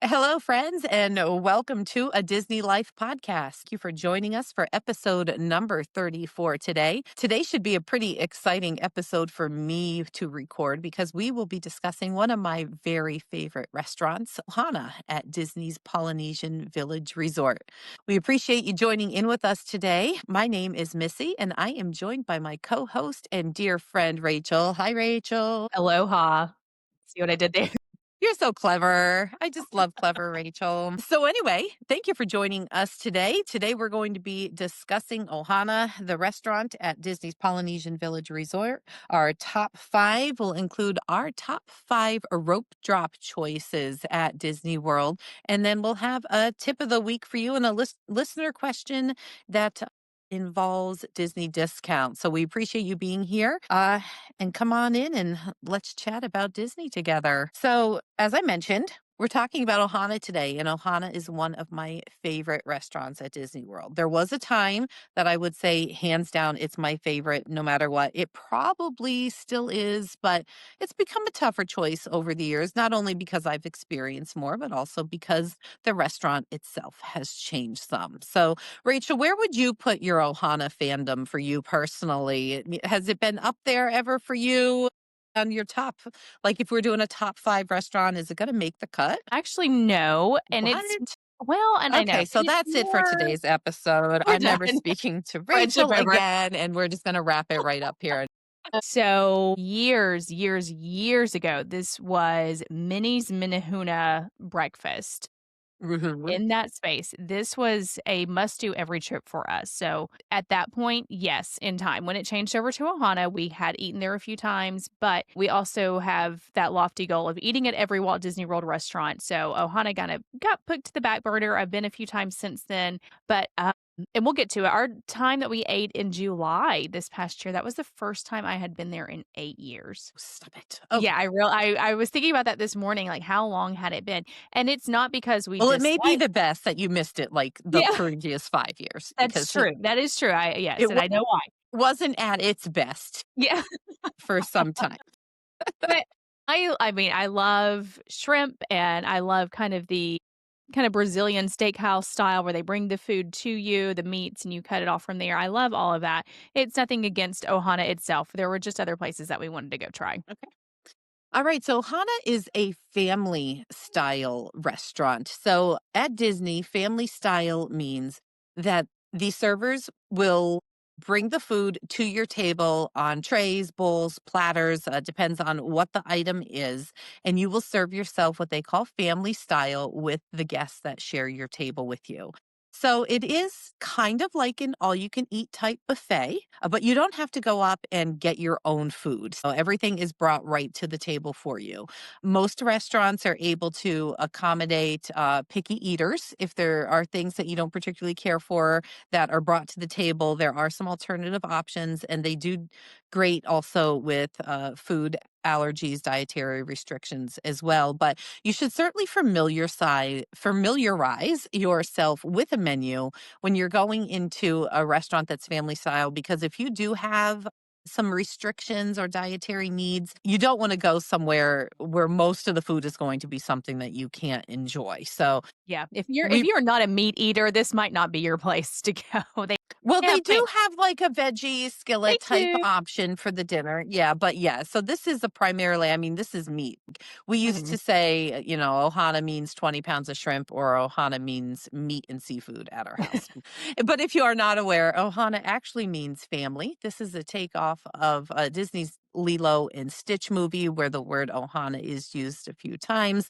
Hello, friends, and welcome to a Disney Life podcast. Thank you for joining us for episode number 34 today. Today should be a pretty exciting episode for me to record because we will be discussing one of my very favorite restaurants, Ohana, at Disney's Polynesian Village Resort. We appreciate you joining in with us today. My name is Missy, and I am joined by my co host and dear friend, Rachel. Hi, Rachel. Aloha. See what I did there? You're so clever. I just love clever Rachel. So, anyway, thank you for joining us today. Today, we're going to be discussing Ohana, the restaurant at Disney's Polynesian Village Resort. Our top five will include our top five rope drop choices at Disney World. And then we'll have a tip of the week for you and a listener question that involves Disney discounts. So, we appreciate you being here. And come on in and let's chat about Disney together. So, as I mentioned, we're talking about Ohana today, and Ohana is one of my favorite restaurants at Disney World. There was a time that I would say, hands down, it's my favorite no matter what. It probably still is, but it's become a tougher choice over the years, not only because I've experienced more, but also because the restaurant itself has changed some. So, Rachel, where would you put your Ohana fandom for you personally? Has it been up there ever for you on your top? Like if we're doing a top five restaurant, is it going to make the cut? Actually, no, and it's What? well, and I know, Okay, and so it's that's it for more today's episode. we're I'm done. never speaking to Friendship Rachel over. again, and we're just going to wrap it right up here. So, years ago, this was Minnie's Minahuna breakfast. Mhm. In that space, this was a must-do every trip for us. So, at that point, yes, in time. When it changed over to Ohana, we had eaten there a few times, but we also have that lofty goal of eating at every Walt Disney World restaurant. So, Ohana kinda got put to the back burner. I've been a few times since then, but, and we'll get to it. Our time that we ate in July this past year, that was the first time I had been there in 8 years. Stop it. Yeah, Okay. I was thinking about that this morning, like, how long had it been? And it's not because we Well, it may be dislike. the best that you missed it like the Yeah. previous 5 years That's because true. That is true. Yes, it and I know why. wasn't at its best Yeah. for some time. But I mean, I love shrimp and I love kind of the kind of Brazilian steakhouse style where they bring the food to you, the meats, and you cut it off from there. I love all of that. It's nothing against Ohana itself. There were just other places that we wanted to go try. All right, so Hana is a family style restaurant. So at Disney, family style means that the servers will bring the food to your table on trays, bowls, platters, depends on what the item is. And you will serve yourself what they call family style with the guests that share your table with you. So it is kind of like an all you can eat type buffet, but you don't have to go up and get your own food. So everything is brought right to the table for you. Most restaurants are able to accommodate picky eaters. If there are things that you don't particularly care for that are brought to the table, there are some alternative options, and they do great also with food allergies, dietary restrictions as well. But you should certainly familiarize yourself with a menu when you're going into a restaurant that's family style, because if you do have some restrictions or dietary needs, you don't want to go somewhere where most of the food is going to be something that you can't enjoy. So Yeah, if we you're not a meat eater, this might not be your place to go. well, They they have do have like a veggie they skillet type do. option for the dinner. Yeah, but yeah, so this is a primarily, I mean, this is meat. We used Mhm. to say, Ohana means 20 pounds of shrimp or Ohana means meat and seafood at our house. But if you are not aware, Ohana actually means family. This is a takeoff of Disney's Lilo and Stitch movie where the word Ohana is used a few times.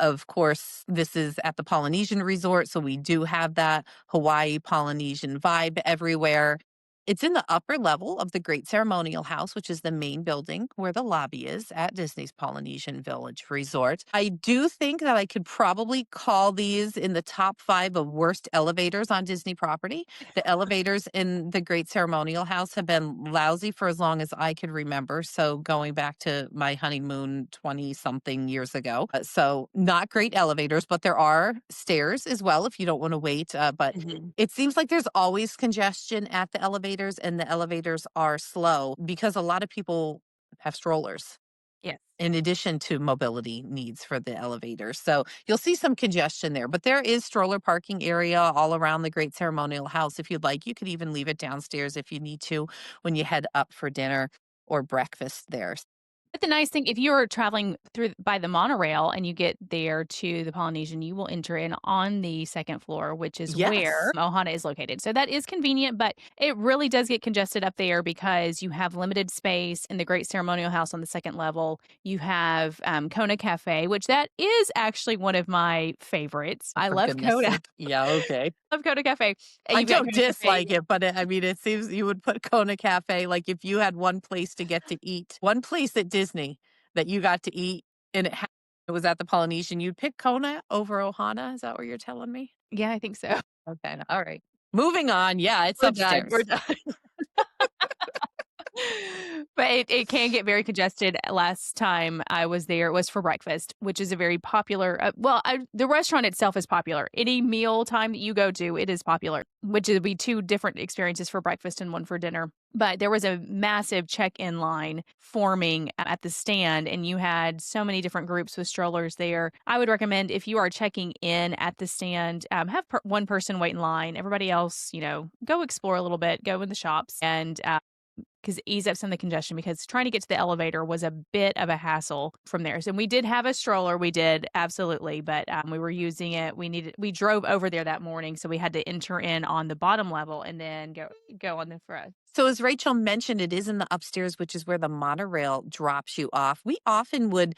Of course, this is at the Polynesian resort, so we do have that Hawaii Polynesian vibe everywhere. It's in the upper level of the Great Ceremonial House, which is the main building where the lobby is at Disney's Polynesian Village Resort. I do think that I could probably call these in the top five of worst elevators on Disney property. The elevators in the Great Ceremonial House have been lousy for as long as I could remember. So going back to my honeymoon 20 something years ago. So not great elevators, but there are stairs as well if you don't want to wait. But Mhm. it seems like there's always congestion at the elevators, and the elevators are slow because a lot of people have strollers. Yes. in addition to mobility needs for the elevators. So you'll see some congestion there, but there is stroller parking area all around the Great Ceremonial House if you'd like. You could even leave it downstairs if you need to when you head up for dinner or breakfast there. But the nice thing, if you're traveling through by the monorail and you get there to the Polynesian, you will enter in on the 2nd floor, which is where Yes, Ohana is located. So that is convenient, but it really does get congested up there because you have limited space in the Great Ceremonial House on the 2nd level. You have Kona Cafe, which that is actually one of my favorites. I for love goodness Kona. sake. Yeah, okay. Love Kona Cafe. I You've got don't Kona Cafe. dislike it, but I mean, it seems you would put Kona Cafe like if you had one place to get to eat, one place at Disney that you got to eat and it was at the Polynesian, you'd pick Kona over Ohana. Is that what you're telling me? Yeah, I think so. Okay, all right. Moving on. Yeah, it's We're done. We're upstairs. done. But it can get very congested. Last time I was there, it was for breakfast, which is a very popular, the restaurant itself is popular. Any meal time that you go to, it is popular, which would be 2 different experiences for breakfast and one for dinner. But there was a massive check-in line forming at the stand, and you had so many different groups with strollers there. I would recommend if you are checking in at the stand, have one person wait in line. Everybody else, go explore a little bit, go in the shops, and 'cause ease up some of the congestion because trying to get to the elevator was a bit of a hassle from there. So we did have a stroller, we did, absolutely, but, we were using it. We drove over there that morning, so we had to enter in on the bottom level and then go on the front. So as Rachel mentioned, it is in the upstairs, which is where the monorail drops you off. We often would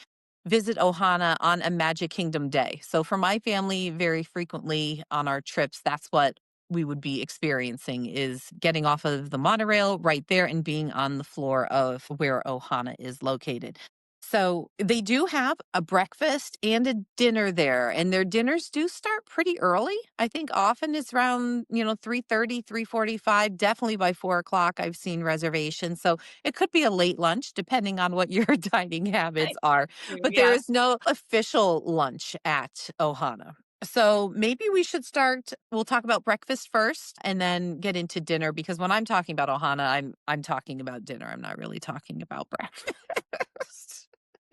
visit Ohana on a Magic Kingdom day. So for my family, very frequently on our trips, that's what we would be experiencing is getting off of the monorail right there and being on the floor of where Ohana is located. So they do have a breakfast and a dinner there, and their dinners do start pretty early. I think often it's around, 3:30, 3:45. Definitely by 4 o'clock. I've seen reservations. So it could be a late lunch, depending on what your dining habits I are. But there Yeah. is no official lunch at Ohana. So maybe we should start. We'll talk about breakfast first and then get into dinner because when I'm talking about Ohana, I'm talking about dinner. I'm not really talking about breakfast.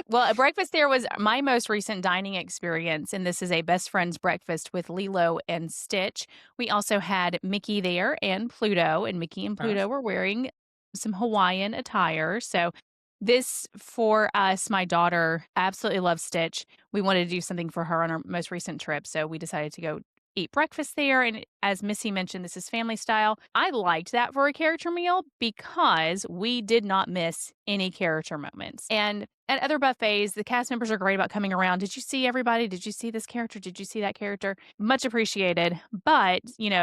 Well, a breakfast there was my most recent dining experience, and this is a best friends breakfast with Lilo and Stitch. We also had Mickey there and Pluto, and Mickey and Pluto were wearing some Hawaiian attire. So this for us, my daughter absolutely loves Stitch. We wanted to do something for her on our most recent trip, so we decided to go eat breakfast there. And as Missy mentioned, this is family style. I liked that for a character meal because we did not miss any character moments. And at other buffets, the cast members are great about coming around. Did you see everybody? Did you see this character? Did you see that character? Much appreciated. But,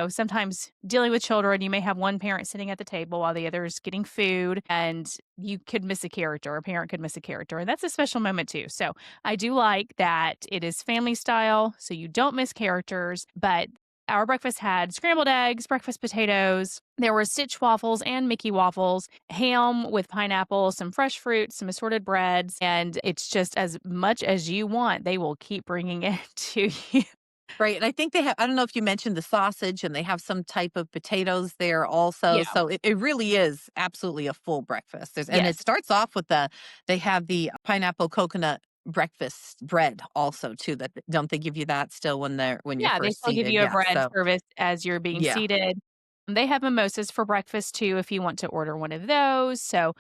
sometimes dealing with children, you may have one parent sitting at the table while the other is getting food, and you could miss a character. A parent could miss a character. And that's a special moment, too. So I do like that it is family style, so you don't miss characters. But our breakfast had scrambled eggs, breakfast potatoes. There were Stitch waffles and Mickey waffles, ham with pineapple, some fresh fruit, some assorted breads, and it's just as much as you want. They will keep bringing it to you. Right, and I think they have I don't know if you mentioned the sausage, and they have some type of potatoes there also, Yeah. so it really is absolutely a full breakfast. And it Yes. starts off with they have the pineapple coconut breakfast bread also too, that don't they give you that still when you're Yeah, they first still give seated? you a Yeah, bread so service as you're being yeah. seated. They have mimosas for breakfast too if you want to order one of those. So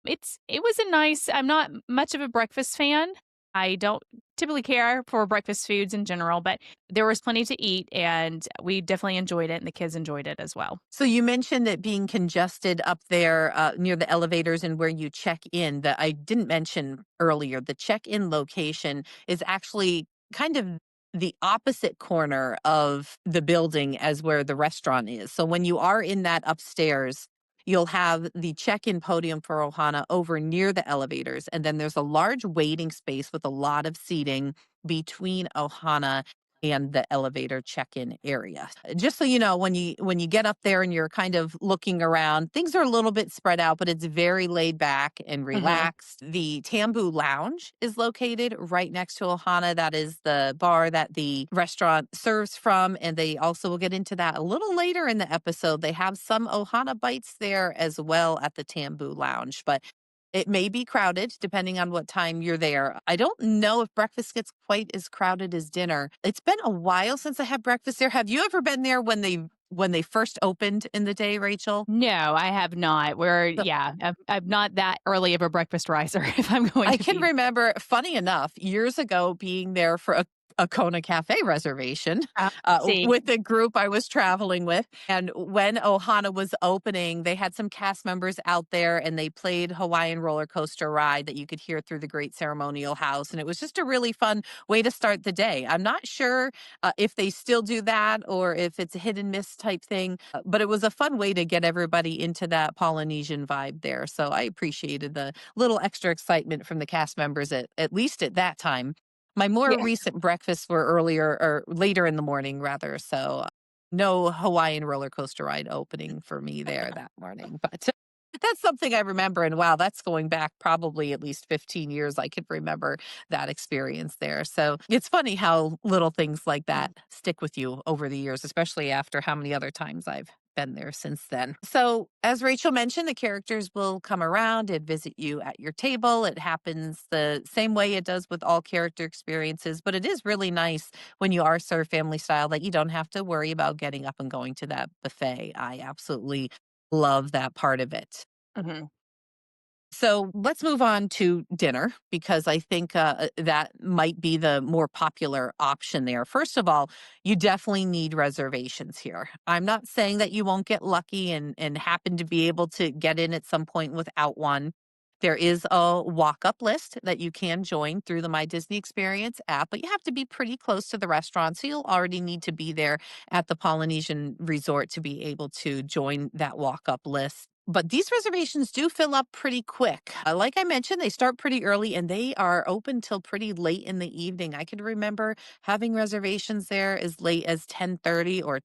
it was a nice I'm not much of a breakfast fan. I don't typically care for breakfast foods in general, but there was plenty to eat and we definitely enjoyed it and the kids enjoyed it as well. So you mentioned it being congested up there near the elevators and where you check in. That I didn't mention earlier. The check-in location is actually kind of the opposite corner of the building as where the restaurant is. So when you are in that upstairs, you'll have the check-in podium for Ohana over near the elevators, and then there's a large waiting space with a lot of seating between Ohana and the elevator check-in area. Just so you know, when you get up there and you're kind of looking around, things are a little bit spread out, but it's very laid back and Mhm. relaxed. The Tambu Lounge is located right next to Ohana. That is the bar that the restaurant serves from, and they also will get into that a little later in the episode. They have some Ohana bites there as well at the Tambu Lounge, but It may be crowded depending on what time you're there. I don't know if breakfast gets quite as crowded as dinner. It's been a while since I had breakfast there. Have you ever been there when they first opened in the day, Rachel? No, I have not. Yeah, I'm not that early of a breakfast riser if I'm going I to can be there. remember, funny enough, years ago being there for a Kona Cafe reservation See. with the group I was traveling with. And when Ohana was opening, they had some cast members out there and they played Hawaiian roller coaster ride that you could hear through the great ceremonial house. And it was just a really fun way to start the day. I'm not sure if they still do that or if it's a hit and miss type thing, but it was a fun way to get everybody into that Polynesian vibe there. So I appreciated the little extra excitement from the cast members at least at that time. My more Yeah. recent breakfasts were earlier or later in the morning rather, so no Hawaiian roller coaster ride opening for me there that morning, but that's something I remember, and wow, that's going back probably at least 15 years. I could remember that experience there. So it's funny how little things like that stick with you over the years, especially after how many other times I've been there since then. So, as Rachel mentioned, the characters will come around and visit you at your table. It happens the same way it does with all character experiences, but it is really nice when you are served family style that you don't have to worry about getting up and going to that buffet. I absolutely love that part of it. Mhm. So let's move on to dinner because I think that might be the more popular option there. First of all, you definitely need reservations here. I'm not saying that you won't get lucky and happen to be able to get in at some point without one. There is a walk up list that you can join through the My Disney Experience app, but you have to be pretty close to the restaurant. So you'll already need to be there at the Polynesian Resort to be able to join that walk up list. But these reservations do fill up pretty quick. Like I mentioned, they start pretty early and they are open till pretty late in the evening. I can remember having reservations there as late as 10:30 or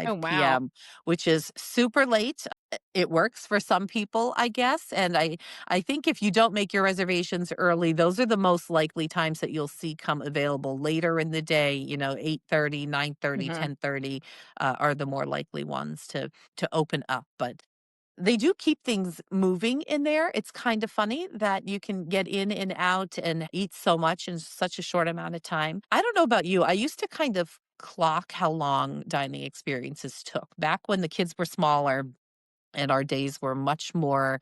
Oh, 10:45 wow. p.m., which is super late. It works for some people, I guess. And I think if you don't make your reservations early, those are the most likely times that you'll see come available later in the day, 8:30, 9:30, Mhm. 10:30 are the more likely ones to open up. But they do keep things moving in there. It's kind of funny that you can get in and out and eat so much in such a short amount of time. I don't know about you. I used to kind of clock how long dining experiences took back when the kids were smaller and our days were much more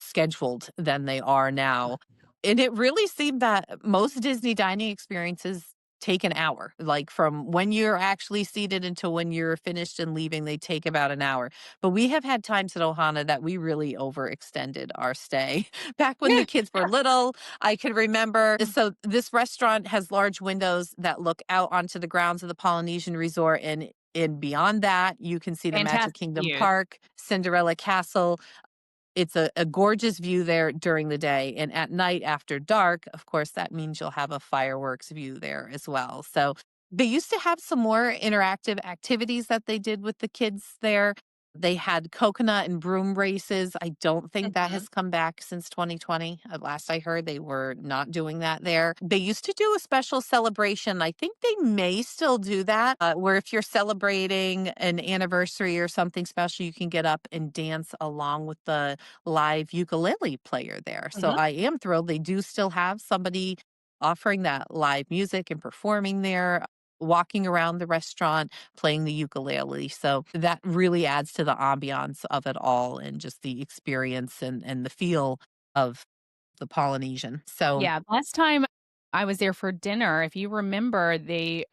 scheduled than they are now. And it really seemed that most Disney dining experiences take an hour. Like from when you're actually seated until when you're finished and leaving, they take about an hour. But we have had times at Ohana that we really overextended our stay. Back when the kids were little, I can remember. So this restaurant has large windows that look out onto the grounds of the Polynesian Resort, and beyond that, you can see the Magic Fantastic Kingdom views. Park, Cinderella Castle. It's a gorgeous view there during the day, and at night after dark, of course, that means you'll have a fireworks view there as well. So, they used to have some more interactive activities that they did with the kids there. They had coconut and broom races. I don't think that Mhm. has come back since 2020. At last I heard, they were not doing that there. They used to do a special celebration. I think they may still do that, where if you're celebrating an anniversary or something special, you can get up and dance along with the live ukulele player there. So Mhm. I am thrilled they do still have somebody offering that live music and performing there, walking around the restaurant, playing the ukulele. So that really adds to the ambiance of it all and just the experience and the feel of the Polynesian. So Yeah, last time I was there for dinner, if you remember, the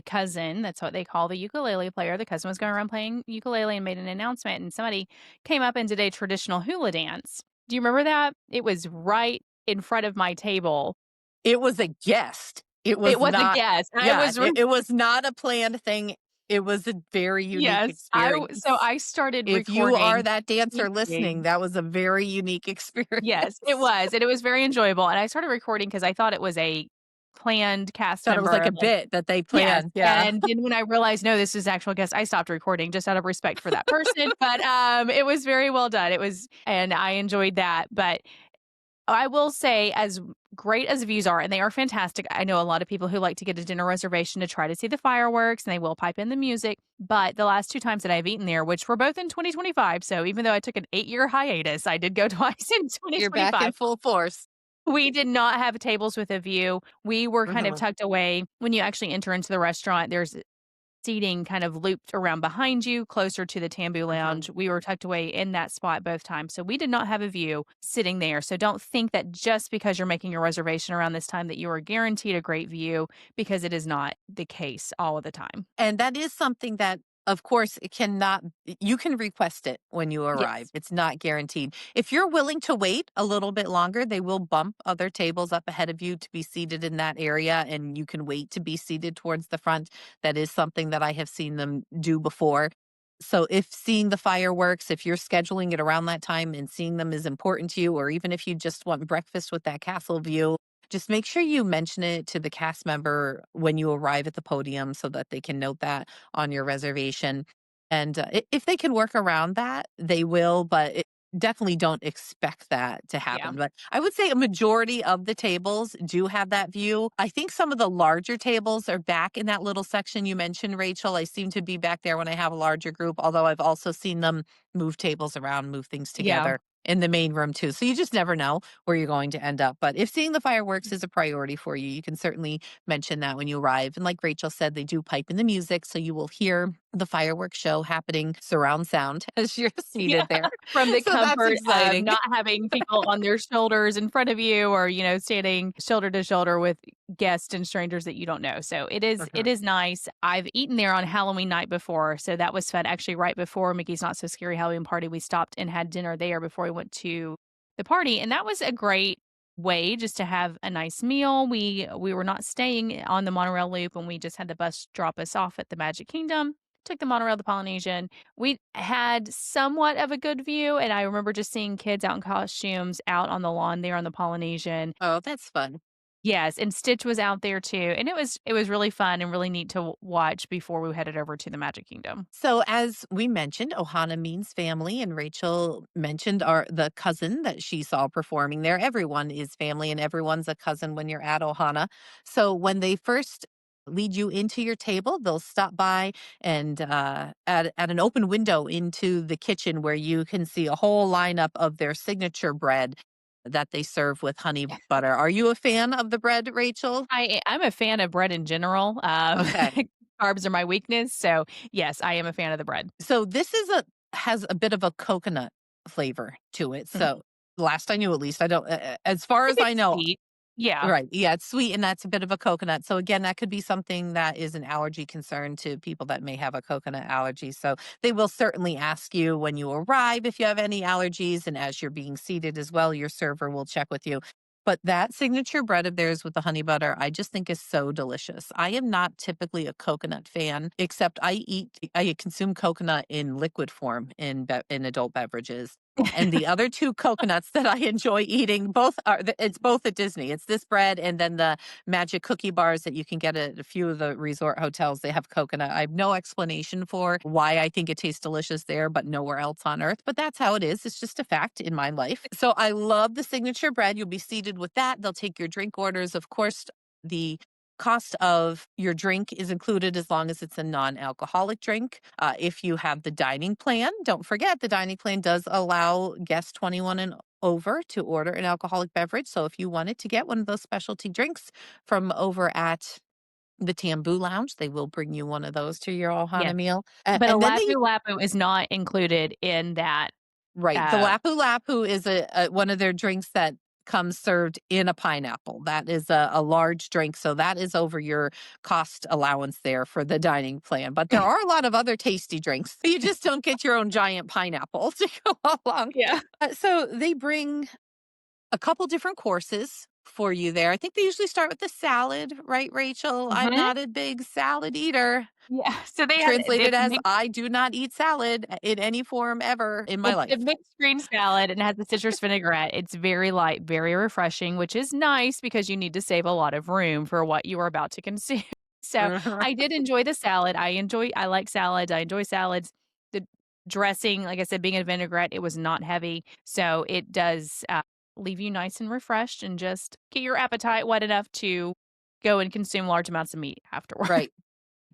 cousin, that's what they call the ukulele player, the cousin was going around playing ukulele and made an announcement, and somebody came up and did a traditional hula dance. Do you remember that? It was right in front of my table. it was a guest. It It was was a not, guess. I yeah, was it was not a planned thing. It was a very unique Yes, so experience. I started If you are recording, that dancer listening, speaking. that was a very unique Yes, it experience. was, and it was very enjoyable, and I started recording because I thought it was a planned cast Thought it was like member, a like. bit that they Yes, planned, yeah. and then when I realized, no, this is actual guest, I stopped recording just out of respect for that person, but, it was very well done, it was and I enjoyed that, but I will say as great as views are, and they are fantastic. I know a lot of people who like to get a dinner reservation to try to see the fireworks, and they will pipe in the music. But the last 2 times that I've eaten there, which were both in 2025, so even though I took an 8-year hiatus, I did go twice in You're back in 2025. full force. We did not have tables with a view. We were kind of Mhm, tucked away. When you actually enter into the restaurant, there's seating kind of looped around behind you, closer to the Tambu mhm. Lounge. We were tucked away in that spot both times. So we did not have a view sitting there. So don't think that just because you're making your reservation around this time that you are guaranteed a great view because it is not the case all of the time. And that is something that, of course, it cannot you can request it when you arrive. Yes. It's not guaranteed. If you're willing to wait a little bit longer, they will bump other tables up ahead of you to be seated in that area, and you can wait to be seated towards the front. That is something that I have seen them do before. So if seeing the fireworks, if you're scheduling it around that time and seeing them is important to you, or even if you just want breakfast with that castle view, just make sure you mention it to the cast member when you arrive at the podium so that they can note that on your reservation. And if they can work around that, they will, but definitely don't expect that to Yeah. happen. But I would say a majority of the tables do have that view. I think some of the larger tables are back in that little section you mentioned, Rachel. I seem to be back there when I have a larger group, although I've also seen them move tables around, move things Yeah. together in the main room too. So you just never know where you're going to end up. But if seeing the fireworks is a priority for you, you can certainly mention that when you arrive. And like Rachel said, they do pipe in the music, so you will hear the fireworks show happening surround sound as you're Yeah, seated there. from the So that's comfort of exciting. not having people on their shoulders in front of you or, standing shoulder to shoulder with guests and strangers that you don't know. So it Mhm. is nice. I've eaten there on Halloween night before, so that was fun. Actually, right before Mickey's Not So Scary Halloween Party, we stopped and had dinner there before we went to the party, and that was a great way just to have a nice meal. We were not staying on the monorail loop, and we just had the bus drop us off at the Magic Kingdom. Took the monorail to Polynesian. We had somewhat of a good view, and I remember just seeing kids out in costumes out on the lawn there on the Polynesian. Oh, that's fun. Yes, and Stitch was out there too, and it was really fun and really neat to watch before we headed over to the Magic Kingdom. So as we mentioned, Ohana means family, and Rachel mentioned the cousin that she saw performing there. Everyone is family, and everyone's a cousin when you're at Ohana. So when they first lead you into your table, they'll stop by and at an open window into the kitchen where you can see a whole lineup of their signature bread that they serve with honey butter. Are you a fan of the bread, Rachel? I'm a fan of bread in general. Okay. Carbs are my weakness, so yes, I am a fan of the bread. So this is a has a bit of a coconut flavor to it. Mhm. So last I knew, at least I don't, as far as I It's know, sweet. Yeah. right? Yeah, it's sweet, and that's a bit of a coconut. So again, that could be something that is an allergy concern to people that may have a coconut allergy. So they will certainly ask you when you arrive if you have any allergies, and as you're being seated as well, your server will check with you. But that signature bread of theirs with the honey butter, I just think is so delicious. I am not typically a coconut fan, except I consume coconut in liquid form in adult beverages. And the other 2 coconuts that I enjoy eating, it's both at Disney. It's this bread and then the magic cookie bars that you can get at a few of the resort hotels. They have coconut. I have no explanation for why I think it tastes delicious there, but nowhere else on earth. But that's how it is. It's just a fact in my life. So I love the signature bread. You'll be seated with that. They'll take your drink orders. Of course, the cost of your drink is included as long as it's a non-alcoholic drink. If you have the dining plan, don't forget the dining plan does allow guests 21 and over to order an alcoholic beverage. So if you wanted to get one of those specialty drinks from over at the Tambu Lounge, they will bring you one of those to your Yes. Ohana meal. But a And then they Lapu Lapu is not included in that, Right. The uh Lapu Lapu is a one of their drinks that comes served in a pineapple. That is a large drink. So that is over your cost allowance there for the dining plan. But there are a lot of other tasty drinks. You just don't get your own giant pineapple to go along. Yeah. So they bring a couple different courses for you there. I think they usually start with the salad, right, Rachel? I'm Mhm. not a big salad eater. Yeah, so they had Translated as I do not eat salad in any form ever in my it's a life. mixed green salad and it has the citrus vinaigrette. It's very light, very refreshing, which is nice because you need to save a lot of room for what you are about to consume. So, I did enjoy the salad. I like salads. I enjoy salads. The dressing, like I said, being a vinaigrette, it was not heavy, so it does, leave you nice and refreshed and just get your appetite wet enough to go and consume large amounts of meat afterward. Right.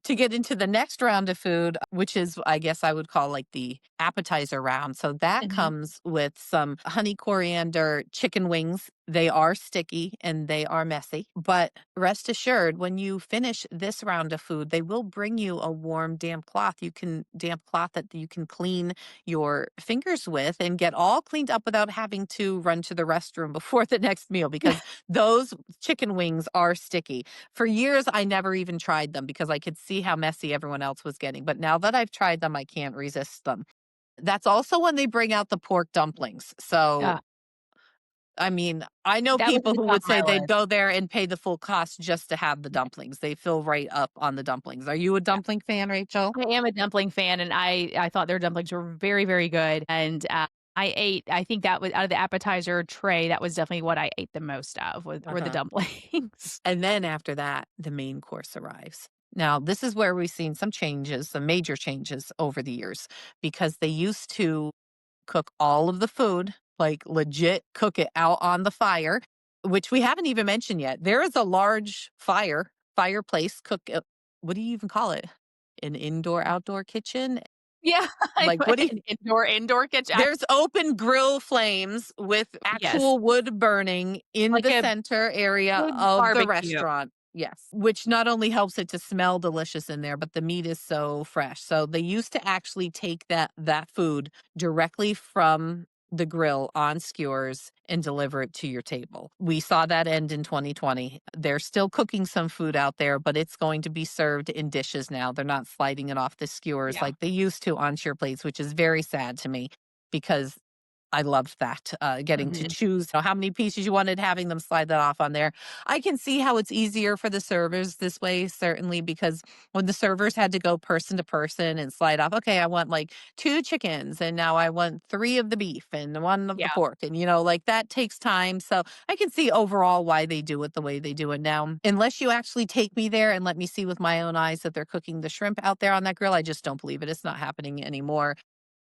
To get into the next round of food, which is, I guess I would call like the appetizer round. So that Mhm. comes with some honey coriander chicken wings. They are sticky and they are messy, but rest assured, when you finish this round of food, they will bring you a warm, damp cloth that you can clean your fingers with and get all cleaned up without having to run to the restroom before the next meal because those chicken wings are sticky. For years, I never even tried them because I could see how messy everyone else was getting, but now that I've tried them, I can't resist them. That's also when they bring out the pork dumplings. So, Yeah, I mean, I know that was at people the who top would of my say they'd list. go there and pay the full cost just to have the dumplings. They fill right up on the dumplings. Are you a Yeah. dumpling fan, Rachel? I am a dumpling fan, and I thought their dumplings were very, very good, and, I think that was out of the appetizer tray, that was definitely what I ate the most of were the Uh-huh. dumplings. And then after that, the main course arrives. Now, this is where we've seen some changes, some major changes over the years, because they used to cook all of the food, like legit cook it out on the fire, which we haven't even mentioned yet. There is a large fireplace what do you even call it? An indoor outdoor kitchen? Yeah, I Like what went do you an indoor kitchen. I There's open grill flames with yes, actual wood burning in like the a center area big of the barbecue. restaurant. Yes, which not only helps it to smell delicious in there, but the meat is so fresh. So they used to actually take that food directly from the grill on skewers and deliver it to your table. We saw that end in 2020. They're still cooking some food out there, but it's going to be served in dishes now. They're not sliding it off the skewers Yeah. like they used to on sure plates, which is very sad to me because I loved that, getting to Mhm. choose, how many pieces you wanted, having them slide that off on there. I can see how it's easier for the servers this way, certainly, because when the servers had to go person to person and slide off, okay, I want like 2 chickens, and now I want 3 of the beef and 1 of the Yeah. pork, and, like, that takes time, so I can see overall why they do it the way they do it now. Unless you actually take me there and let me see with my own eyes that they're cooking the shrimp out there on that grill, I just don't believe it. It's not happening anymore.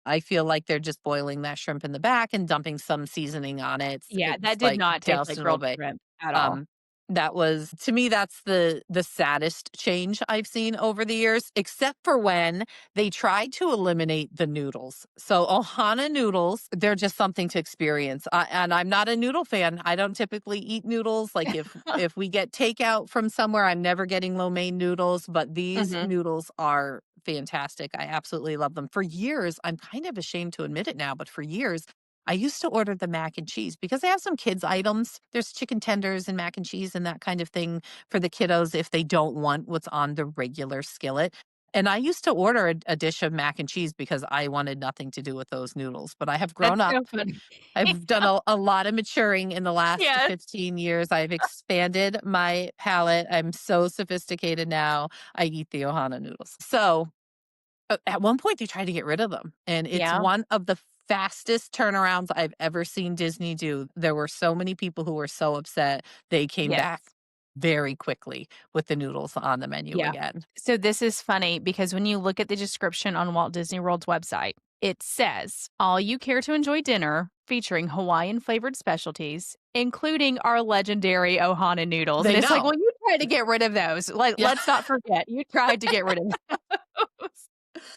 I feel like they're just boiling that shrimp in the back and dumping some seasoning on it. Yeah, It's that did like not taste doused like in a little grilled bit. shrimp at all. Um, that was to me, that's the saddest change I've seen over the years, except for when they tried to eliminate the noodles. So Ohana noodles, they're just something to experience. And I'm not a noodle fan. I don't typically eat noodles. Like if we get takeout from somewhere, I'm never getting lo mein noodles, but these Mhm. noodles are fantastic. I absolutely love them. For years, I'm kind of ashamed to admit it now, but for years I used to order the mac and cheese because they have some kids items. There's chicken tenders and mac and cheese and that kind of thing for the kiddos if they don't want what's on the regular skillet. And I used to order a dish of mac and cheese because I wanted nothing to do with those noodles. But I have That's grown up. so funny. I've done a lot of maturing in the last Yes. 15 years. I've expanded my palate. I'm so sophisticated now. I eat the Ohana noodles. So at one point, they tried to get rid of them, and it's Yeah. one of the fastest turnarounds I've ever seen Disney do. There were so many people who were so upset, they came Yes. back very quickly with the noodles on the menu Yeah. again. So this is funny because when you look at the description on Walt Disney World's website, it says, "All you care to enjoy dinner featuring Hawaiian flavored specialties, including our legendary Ohana noodles." And They it's like, know. well, you tried to get rid of those. Like, Yeah. let's not forget, you tried to get rid of those,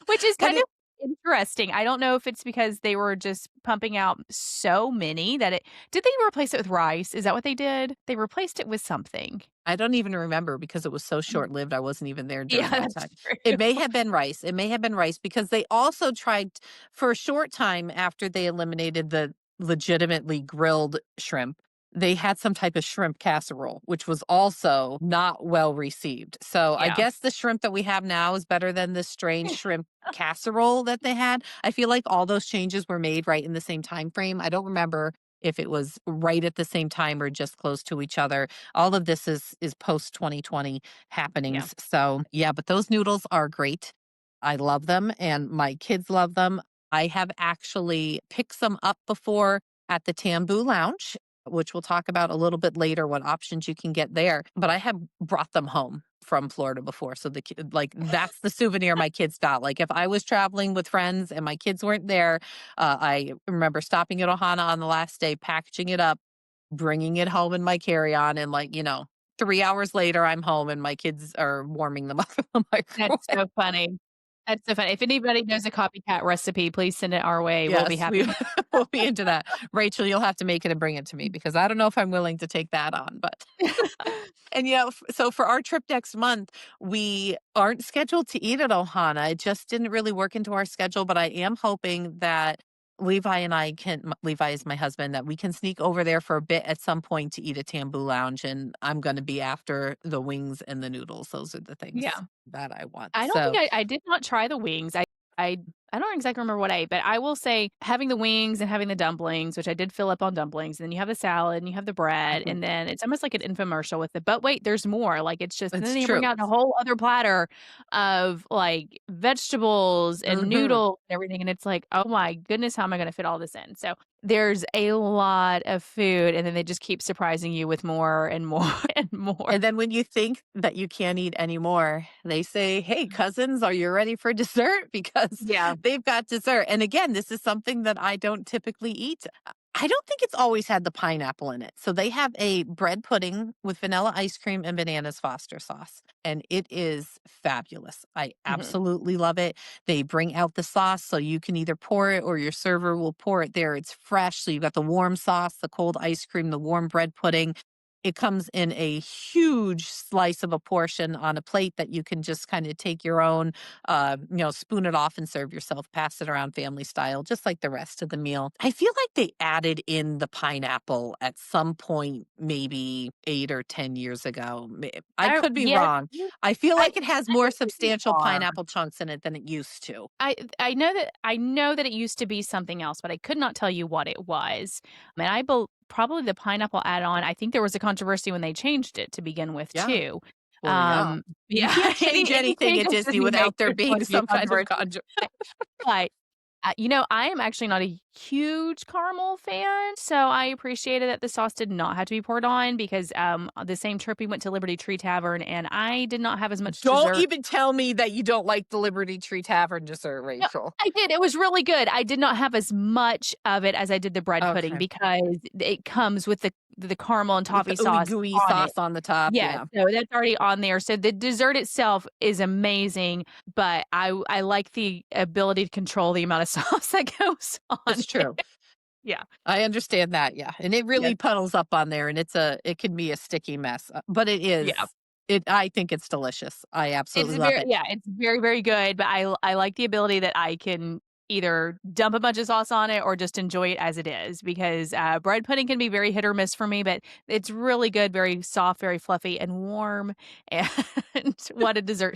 which is And kind of interesting. I don't know if it's because they were just pumping out so many that it did they replace it with rice? Is that what they did? They replaced it with something. I don't even remember because it was so short-lived, I wasn't even there Yeah, during that that's time. true. It may have been rice, it may have been rice because they also tried for a short time after they eliminated the legitimately grilled shrimp, they had some type of shrimp casserole, which was also not well received. So, I Yeah. guess the shrimp that we have now is better than this strange shrimp casserole that they had. I feel like all those changes were made right in the same time frame. I don't remember if it was right at the same time or just close to each other. All of this is post 2020 Yeah. happenings. So, yeah, but those noodles are great. I love them and my kids love them. I have actually picked some up before at the Tambu Lounge, which we'll talk about a little bit later what options you can get there, but I have brought them home from Florida before. So like that's the souvenir my kids got. Like if I was traveling with friends and my kids weren't there, I remember stopping at Ohana on the last day, packaging it up bringing it home in my carry-on, and, like, 3 hours later, I'm home and my kids are warming them up in the That's microwave. so funny. That's so funny. If anybody knows a copycat recipe, please send it our way. We'll be Yes, we happy to will be into that. Rachel, you'll have to make it and bring it to me because I don't know if I'm willing to take that on, but and, so for our trip next month, we aren't scheduled to eat at Ohana. It just didn't really work into our schedule, but I am hoping that Levi and I can Levi is my husband, that we can sneak over there for a bit at some point to eat at Tambu Lounge, and I'm gonna be after the wings and the noodles. Those are the things Yeah. that I want. I don't think So I did not try the wings. I I don't exactly remember what I ate, but I will say having the wings and having the dumplings, which I did fill up on dumplings, and then you have the salad and you have the bread, mhm, and then it's almost like an infomercial with it. But wait, there's more. Like it's just and then it's they bring true. out a whole other platter of like vegetables and Mhm. noodles and everything. And it's like, oh my goodness, how am I gonna fit all this in? So there's a lot of food, and then they just keep surprising you with more and more and more. And then when you think that you can't eat anymore, they say, "Hey, cousins, are you ready for dessert?" Because Yeah. they've got dessert. And again, this is something that I don't typically eat. I don't think it's always had the pineapple in it. So they have a bread pudding with vanilla ice cream and bananas Foster sauce, and it is fabulous. I Mhm. absolutely love it. They bring out the sauce so you can either pour it or your server will pour it there. It's fresh. So you've got the warm sauce, the cold ice cream, the warm bread pudding. It comes in a huge slice of a portion on a plate that you can just kind of take your own, spoon it off and serve yourself, pass it around family style, just like the rest of the meal. I feel like they added in the pineapple at some point, maybe 8 or 10 years ago. I I could be yes, wrong. I feel I like it has I more think you substantial are. pineapple chunks in it than it used to. I know that it used to be something else, but I could not tell you what it was. And probably the pineapple add-on, I think there was a controversy when they changed it to begin with Yeah. too. Well, yeah. You Yeah, can't change any anything change at at Disney Disney without makes there there's going being to be a some kind of controversy. controversy. But I am actually not a huge caramel fan, so I appreciated that the sauce did not have to be poured on because, the same trip we went to Liberty Tree Tavern, and I did not have as much Don't dessert. even tell me that you don't like the Liberty Tree Tavern dessert, No, Rachel. I did, it was really good. I did not have as much of it as I did the bread pudding Okay. because it comes with the caramel and With toffee the ooey sauce gooey on it. sauce on the top, Yeah, yeah. so that's already on there, so the dessert itself is amazing, but I like the ability to control the amount of sauce that goes on It's it. true. Yeah, I understand that, yeah, and it yes, really puddles up on there, and it can be a sticky mess, but yeah. I think it's delicious. I absolutely love it. It's very, very good, but I like the ability that I can either dump a bunch of sauce on it or just enjoy it as it is because, bread pudding can be very hit or miss for me, but it's really good, very soft, very fluffy, and warm, and what a dessert.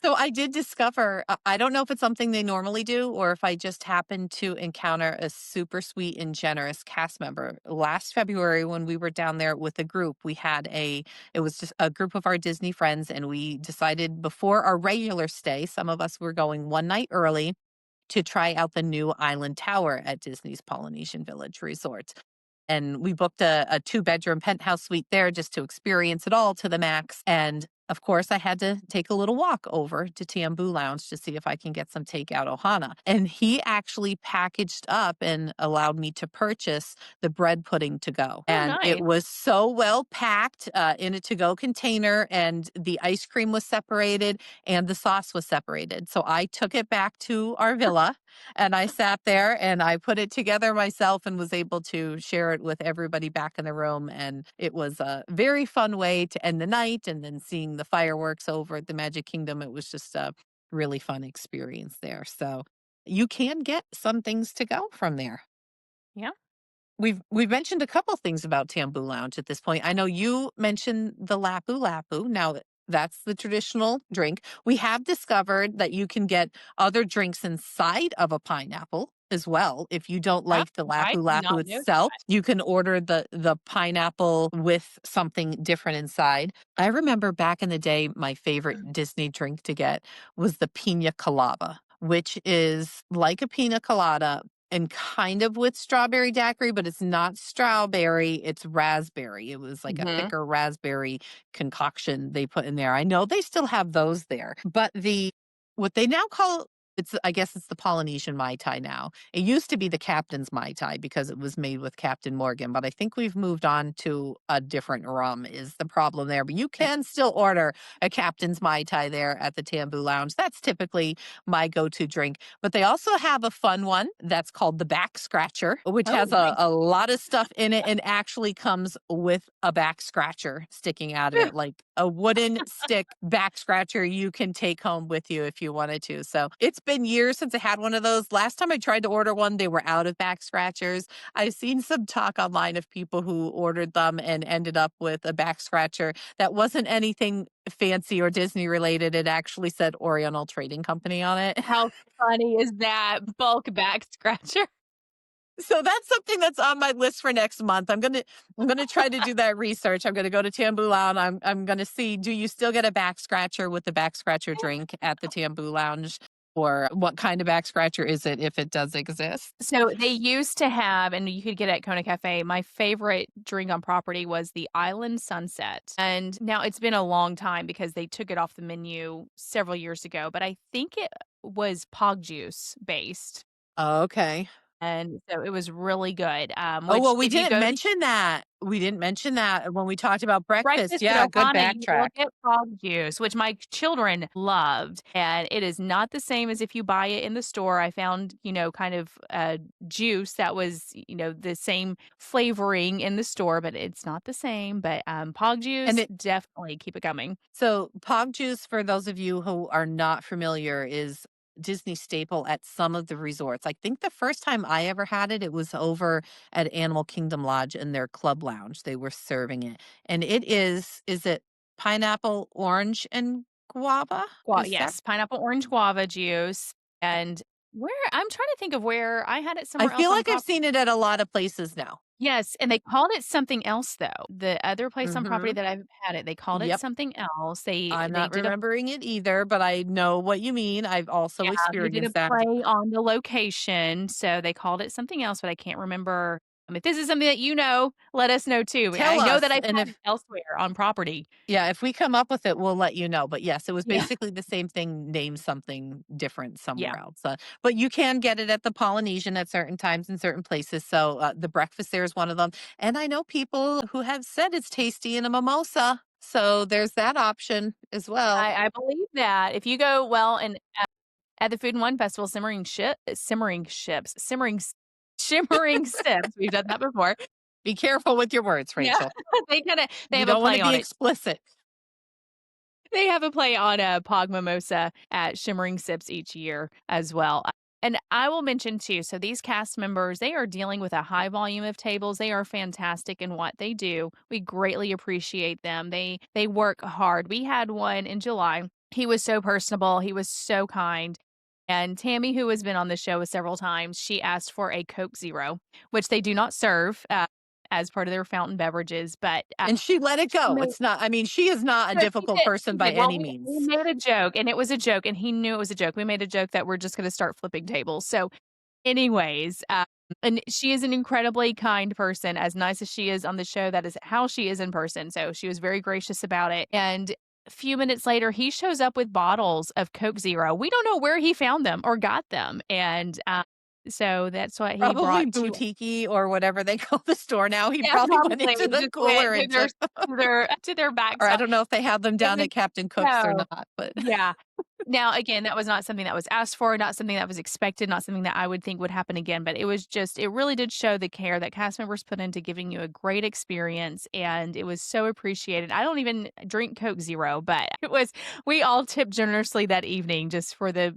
So I did discover, I don't know if it's something they normally do or if I just happened to encounter a super sweet and generous cast member. Last February, when we were down there with a group, it was just a group of our Disney friends, and we decided before our regular stay, some of us were going one night early to try out the new Island Tower at Disney's Polynesian Village Resort. And we booked a two-bedroom penthouse suite there just to experience it all to the max. And of course, I had to take a little walk over to Tiambu Lounge to see if I can get some takeout Ohana. And he actually packaged up and allowed me to purchase the bread pudding to go. Oh, And it nice. was so well packed in a to go container, and the ice cream was separated and the sauce was separated. So I took it back to our villa and I sat there and I put it together myself and was able to share it with everybody back in the room. And it was a very fun way to end the night. And then seeing the fireworks over at the Magic Kingdom, it was just a really fun experience there. So you can get some things to go from there. Yeah. We've mentioned a couple things about Tambu Lounge at this point. I know you mentioned the Lapu Lapu. Now, that's the traditional drink. We have discovered that you can get other drinks inside of a pineapple as well. If you don't Oh, like the I Lapu did Lapu not know itself, that. you can order the pineapple with something different inside. I remember back in the day, my favorite Disney drink to get was the Pina Colada, which is like a pina colada, and kind of with strawberry daiquiri, but it's not strawberry, it's raspberry. It was like a Mhm. thicker raspberry concoction they put in there. I know they still have those there, but what they now call I guess it's the Polynesian Mai Tai now. It used to be the Captain's Mai Tai because it was made with Captain Morgan, but I think we've moved on to a different rum is the problem there. But you can still order a Captain's Mai Tai there at the Tambu Lounge. That's typically my go-to drink. But they also have a fun one that's called the Back Scratcher, which Oh, has nice. a lot of stuff in it and actually comes with a back scratcher sticking out of it, like a wooden stick back scratcher you can take home with you if you wanted to. So it's been years since I had one of those. Last time I tried to order one, they were out of back scratchers. I've seen some talk online of people who ordered them and ended up with a back scratcher that wasn't anything fancy or Disney related. It actually said Oriental Trading Company on it. How funny is that? Bulk back scratcher. So that's something that's on my list for next month. I'm gonna try to do that research. I'm gonna go to Tambu Lounge. I'm gonna see, do you still get a back scratcher with the back scratcher drink at the Tambu Lounge? Or what kind of back scratcher is it if it does exist? So they used to have, and you could get it at Kona Cafe, my favorite drink on property was the Island Sunset. And now it's been a long time because they took it off the menu several years ago, but I think it was pog juice based. Okay. And so it was really good. Oh, Which well, we if you didn't go to mention that. We didn't mention that when we talked about breakfast. breakfast at Yeah, good Ohana, you will backtrack. get frog juice, which my children loved, and it is not the same as if you buy it in the store. I found, kind of, juice that was, the same flavoring in the store, but it's not the same, but, Pog And juice, it definitely keep it coming. So, Pog Juice, for those of you who are not familiar, is Disney staple at some of the resorts. I think the first time I ever had it, it was over at Animal Kingdom Lodge in their club lounge. They were serving it. And is it pineapple, orange, and guava? Is that? Yes, pineapple orange guava juice, and I'm trying to think of where I had it I somewhere else feel on like I've property. seen it at a lot of places now. Yes, and they called it something else though. The other place on property Hmm. that I've had it, they called it Yep. something else. They I'm they not did a remembering it either, but I know what you mean. I've also Yeah, they did a experienced that. play on the location, so they called it something else, but I can't remember. If this is something that let us know too. I Tell know that us. I've And had if it elsewhere on property. Yeah, if we come up with it, we'll let you know. But yes, it was Yeah, basically the same thing, named something different yeah. somewhere else. But you can get it at the Polynesian at certain times in certain places. So the breakfast there is one of them. And I know people who have said it's tasty in a mimosa. So there's that option as well. I believe that if you go and at the Food and Wine Festival, shimmering sips, we've done that before. Be careful with your words, Yeah, Rachel. they You have a don't want to play be on it. explicit. They have a play on a Pog Mimosa at Shimmering Sips each year as well. And I will mention too, so these cast members, they are dealing with a high volume of tables. They are fantastic in what they do. We greatly appreciate them. They work hard. We had one in July. He was so personable. He was so kind. And Tammy, who has been on the show several times, she asked for a Coke Zero, which they do not serve as part of their fountain beverages. But And she let it she go. made It's not, I mean, she is not a no, she difficult did, person she by did. Well, any we means. made a joke, and it was a joke, and he knew it was a joke. We made a joke that we're just gonna start flipping tables. So, anyways, and she is an incredibly kind person, as nice as she is on the show, that is how she is in person. So, she was very gracious about it, and a few minutes later, he shows up with bottles of Coke Zero. We don't know where he found them or got them, and, so that's what he Probably brought to boutique or whatever they call the store now. He Yeah, probably went probably into the just went cooler to and their took, back or I stop. don't know if they have them It down was at Captain Cook's or no. not, but Yeah. Now, again, that was not something that was asked for, not something that was expected, not something that I would think would happen again, but it really did show the care that cast members put into giving you a great experience, and it was so appreciated. I don't even drink Coke Zero, but we all tipped generously that evening just for the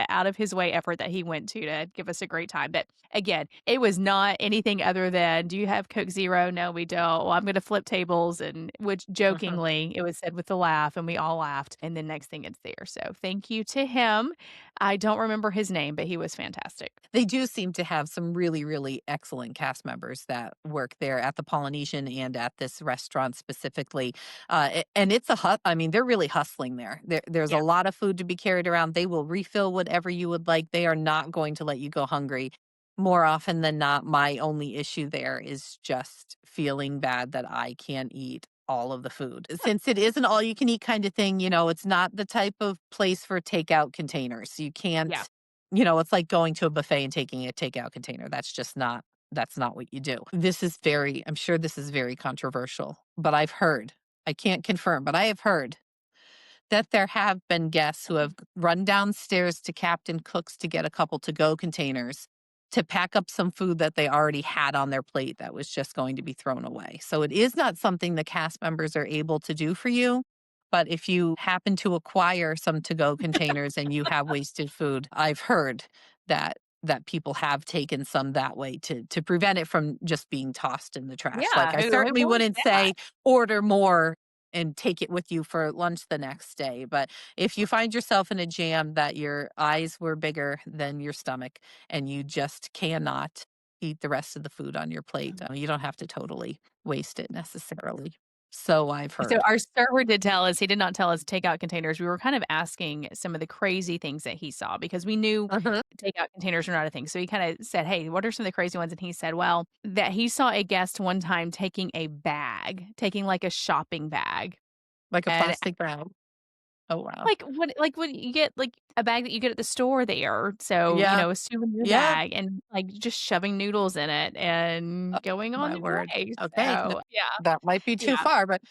out of his way effort that he went to give us a great time. But again, it was not anything other than, "Do you have Coke Zero?" "No, we don't." "Well, I'm gonna flip tables," and which mhm. jokingly, it was said with a laugh, and we all laughed, and then next thing it's there. So, thank you to him. I don't remember his name, but he was fantastic. They do seem to have some really, really excellent cast members that work there at the Polynesian and at this restaurant specifically. And it's I mean, they're really hustling there. There's a Yeah. lot of food to be carried around. They will refill whatever you would like. They are not going to let you go hungry. More often than not, my only issue there is just feeling bad that I can't eat all of the food. Since it is an all you can eat kind of thing, it's not the type of place for takeout containers. You can't Yeah. it's like going to a buffet and taking a takeout container. That's not what you do. I'm sure this is very controversial, but I've heard, I can't confirm, but I have heard that there have been guests who have run downstairs to Captain Cook's to get a couple to go containers to pack up some food that they already had on their plate that was just going to be thrown away. So it is not something the cast members are able to do for you. But if you happen to acquire some to go containers and you have wasted food, I've heard that people have taken some that way to prevent it from just being tossed in the trash. Like Yeah, I who certainly wants wouldn't that? say order more and take it with you for lunch the next day. But if you find yourself in a jam that your eyes were bigger than your stomach and you just cannot eat the rest of the food on your plate, you don't have to totally waste it necessarily. So I've So heard. our server did tell us, he did not tell us takeout containers. We were kind of asking some of the crazy things that he saw because we knew Uh-huh. takeout containers are not a thing. So he kind of said, "Hey, what are some of the crazy ones?" And he said, well, that he saw a guest one time taking a bag, taking like a shopping bag. Like a And plastic bag. Oh, wow. like what you get like a bag that you get at the store there. So, Yeah. a souvenir Yeah. bag and like just shoving noodles in it Oh, and going on my the word. way. Okay. So yeah. That might be too Yeah. far, but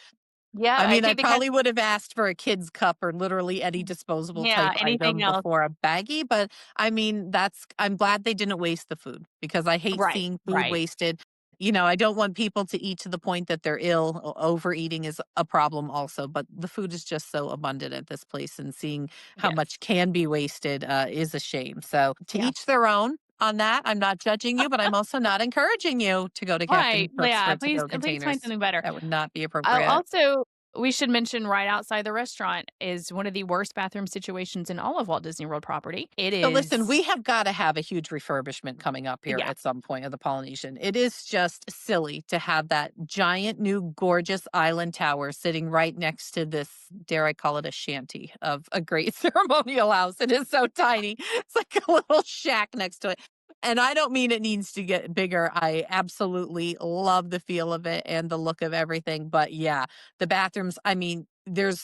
Yeah. I I mean, I think the cat probably would have asked for a kid's cup or literally any disposable yeah, type anything item else. before a baggie, but I mean, I'm glad they didn't waste the food because I hate Right, seeing food right. wasted. I don't want people to eat to the point that they're ill. Overeating is a problem also, but the food is just so abundant at this place, and seeing how Yes. much can be wasted is a shame. So, to Yeah. each their own on that. I'm not judging you, but I'm also not encouraging you to go to Captain Right. Well, Cook's yeah, for to go please find containers. something better. That would not be Oh, appropriate. also, we should mention right outside the restaurant is one of the worst bathroom situations in all of Walt Disney World property. It So listen, is we have got to have a huge refurbishment coming up here yeah, at some point of the Polynesian. It is just silly to have that giant new gorgeous island tower sitting right next to this, dare I call it a shanty of a great ceremonial house. It is so tiny. It's like a little shack next to it. And I don't mean it needs to get bigger. I absolutely love the feel of it and the look of everything. But yeah, the bathrooms, I mean, there's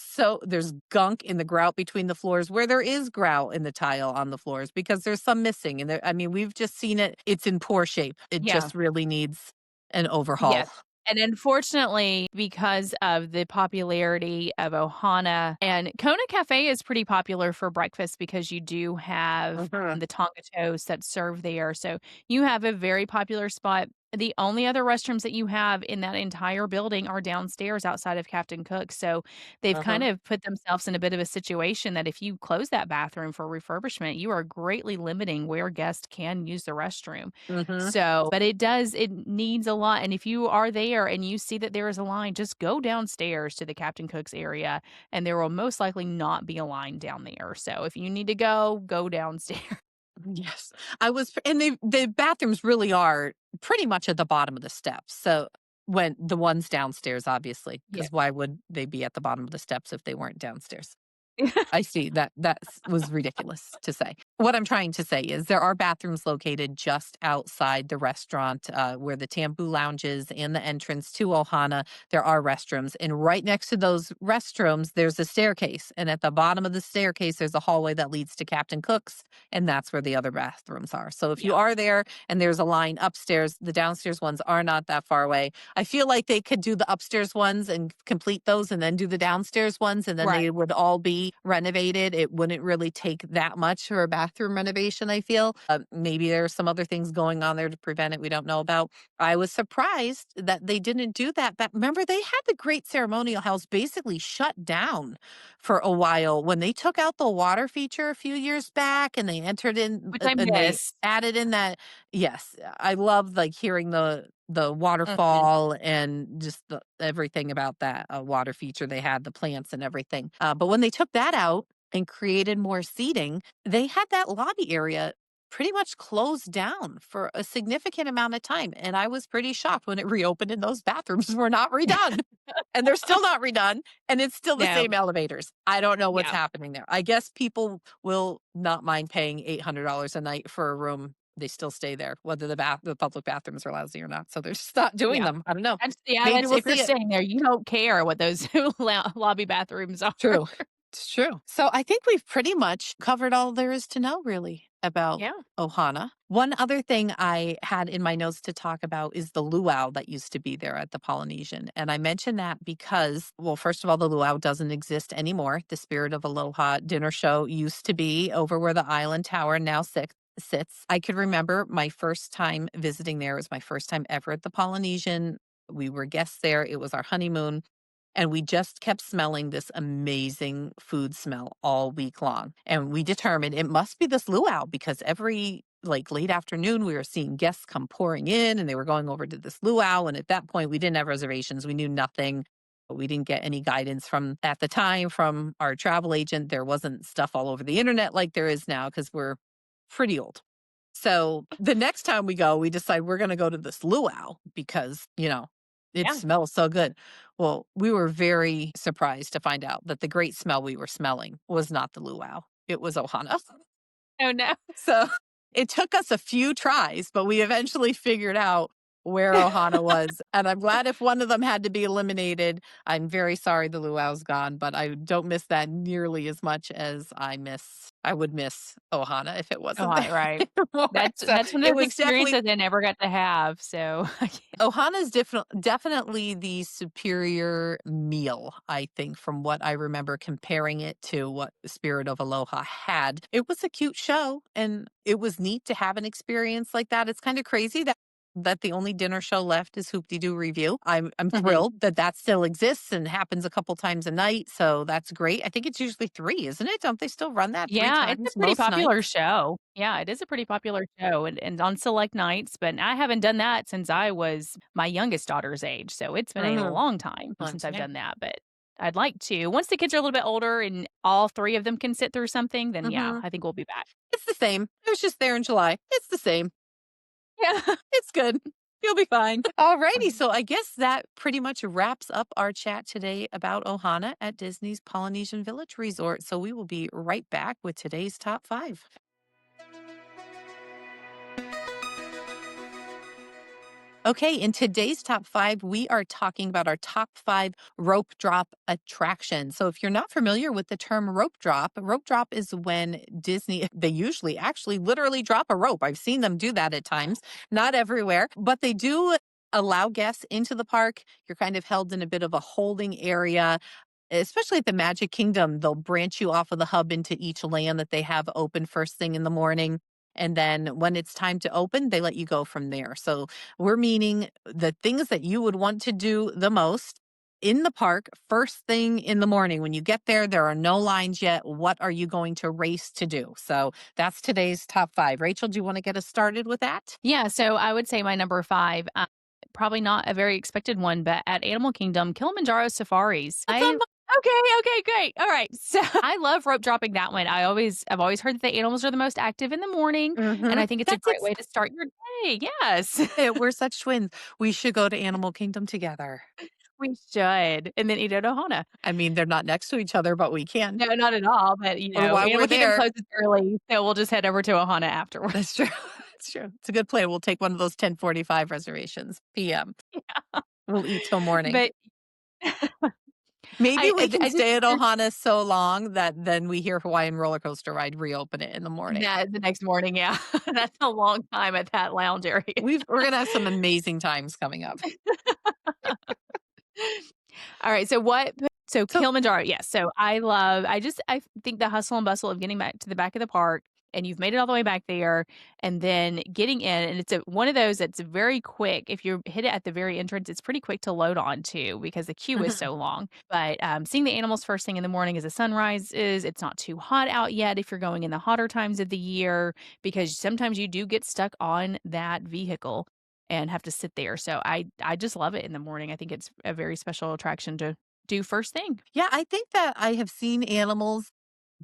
gunk in the grout between the floors where there is grout in the tile on the floors because there's some missing, and I mean, we've just seen it. It's in poor shape. It yeah. just really needs an overhaul. Yes. And unfortunately, because of the popularity of Ohana and Kona Cafe is pretty popular for breakfast because you do have Mhm. the Tonga toast that's served there. So you have a very popular spot. The only other restrooms that you have in that entire building are downstairs outside of Captain Cook. So they've kind Uh-huh. of put themselves in a bit of a situation that if you close that bathroom for refurbishment, you are greatly limiting where guests can use the restroom. Mhm. So, but it needs a lot, and if you are there and you see that there is a line, just go downstairs to the Captain Cook's area, and there will most likely not be a line down there. So, if you need to go, go downstairs. Yes. And the bathrooms really are pretty much at the bottom of the steps. So when the ones downstairs, obviously, Yeah. because why would they be at the bottom of the steps if they weren't downstairs? I see. Was ridiculous to say. What I'm trying to say is there are bathrooms located just outside the restaurant, where the Tambu Lounge is and the entrance to Ohana. There are restrooms, and right next to those restrooms, there's a staircase, and at the bottom of the staircase, there's a hallway that leads to Captain Cook's, and that's where the other bathrooms are. So if you Yeah, are there and there's a line upstairs, the downstairs ones are not that far away. I feel like they could do the upstairs ones and complete those and then do the downstairs ones, and then they right. would all be renovated. It wouldn't really take that much for a bathroom renovation, I feel. Maybe there are some other things going on there to prevent it we don't know about. I was surprised that they didn't do that. But remember, they had the Great Ceremonial House basically shut down for a while when they took out the water feature a few years back and they entered in Which I and they miss. added in that. Yes, I love like hearing the Mhm. waterfall and just everything about that water feature they had, the plants and everything. But when they took that out and created more seating, they had that lobby area pretty much closed down for a significant amount of time. And I was pretty shocked when it reopened and those bathrooms were not redone. And they're still not redone. And it's still the No. same elevators. I don't know what's Yeah. happening there. I guess people will not mind paying $800 a night for a room. They still stay there, whether the public bathrooms are lousy or not. So they're just not doing Yeah. them. I don't know. Maybe That's we'll if you're see it. staying there, you don't care what those lobby bathrooms are. True. It's true. So I think we've pretty much covered all there is to know really about Yeah. Ohana. One other thing I had in my notes to talk about is the luau that used to be there at the Polynesian. And I mention that because, well, first of all, the luau doesn't exist anymore. The Spirit of Aloha dinner show used to be over where the island tower now sits. I could remember my first time visiting there. It was my first time ever at the Polynesian. We were guests there. It was our honeymoon. And we just kept smelling this amazing food smell all week long. And we determined it must be this luau because every like late afternoon we were seeing guests come pouring in and they were going over to this luau. And at that point we didn't have reservations. We knew nothing. We didn't get any guidance from at the time from our travel agent. There wasn't stuff all over the internet like there is now because we're pretty old. So the next time we go, we decide we're going to go to this luau because, it Yeah. smells so good. Well, we were very surprised to find out that the great smell we were smelling was not the luau. It was Ohana. Oh, no. So it took us a few tries, but we eventually figured out where Ohana was. And I'm glad if one of them had to be eliminated. I'm very sorry the luau's gone, but I don't miss that nearly as much as I would miss Ohana if it Oh, wasn't there right. anymore. So That's one of it those was definitely experiences I never got to have, so I can't. Ohana's definitely the superior meal, I think, from what I remember comparing it to what Spirit of Aloha had. It was a cute show, and it was neat to have an experience like that. It's kind of crazy that the only dinner show left is Hoop-Dee-Doo Review. I'm Mhm. thrilled that that still exists and happens a couple times a night, so that's great. I think it's usually 3, isn't it? Don't they still run that 3 Yeah, it's a times pretty most popular nights? show. Yeah, it is a pretty popular show and on select nights, but I haven't done that since I was my youngest daughter's age, so it's been a Mhm. long time since I've Okay. done that, but I'd like to. Once the kids are a little bit older and all 3 of them can sit through something, then yeah, Mhm. I think we'll be back. It's the same. It was just there in July. It's the same. Yeah. It's good. You'll be fine. Alrighty. So I guess that pretty much wraps up our chat today about Ohana at Disney's Polynesian Village Resort. So we will be right back with today's top 5. Okay, in today's top 5, we are talking about our top 5 rope drop attractions. So if you're not familiar with the term rope drop is when Disney, they usually actually literally drop a rope. I've seen them do that at times, not everywhere, but they do allow guests into the park. You're kind of held in a bit of a holding area. Especially at the Magic Kingdom, they'll branch you off of the hub into each land that they have open first thing in the morning. And then when it's time to open, they let you go from there. So we're meaning the things that you would want to do the most in the park first thing in the morning. When you get there, there are no lines yet. What are you going to race to do? So that's today's top 5. Rachel, do you want to get us started with that? Yeah, so I would say my number 5, probably not a very expected one, but at Animal Kingdom, Kilimanjaro safaris. That's on Okay, great. All right. So I love rope dropping that one. I've always heard that the animals are the most active in the morning, and I think it's a That's great way to start your day. Yes. it. We're such twins. We should go to Animal Kingdom together. We should. And then eat at Ohana. I mean, they're not next to each other, but we can. No, not at all, but, Or while we're Animal Kingdom there. closes early, so we'll just head over to Ohana afterwards. That's true. That's true. It's a good plan. We'll take one of those 10:45 reservations PM. We'll eat till morning. But Maybe we can I just stay think at Ohana so long that then we hear Hawaiian Roller Coaster Ride reopen it in the morning. that the next morning, yeah. That's a long time at that lounge area. We're gonna have some amazing times coming up. All right, so So Kilimanjaro, yes. So I think the hustle and bustle of getting back to the back of the park, and you've made it all the way back there, and then getting in, and it's one of those that's very quick. If you hit it at the very entrance, it's pretty quick to load on to because the queue is mhm. so long. But, seeing the animals first thing in the morning as the sun rises, it's not too hot out yet if you're going in the hotter times of the year, because sometimes you do get stuck on that vehicle and have to sit there. So I just love it in the morning. I think it's a very special attraction to do first thing. Yeah, I think that I have seen animals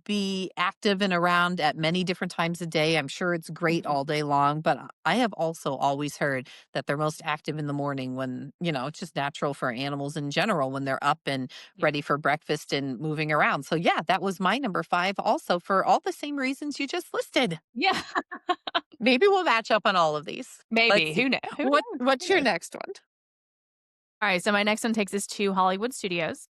be active and around at many different times a day. I'm sure it's great Mhm. all day long, but I have also always heard that they're most active in the morning when, it's just natural for animals in general when they're up and Yeah. ready for breakfast and moving around. So, yeah, that was my number 5 also for all the same reasons you just listed. Yeah, Maybe we'll match up on all of these. Let's maybe. see. Who knows? What's Who your knows? next one? All right, so my next one takes us to Hollywood Studios.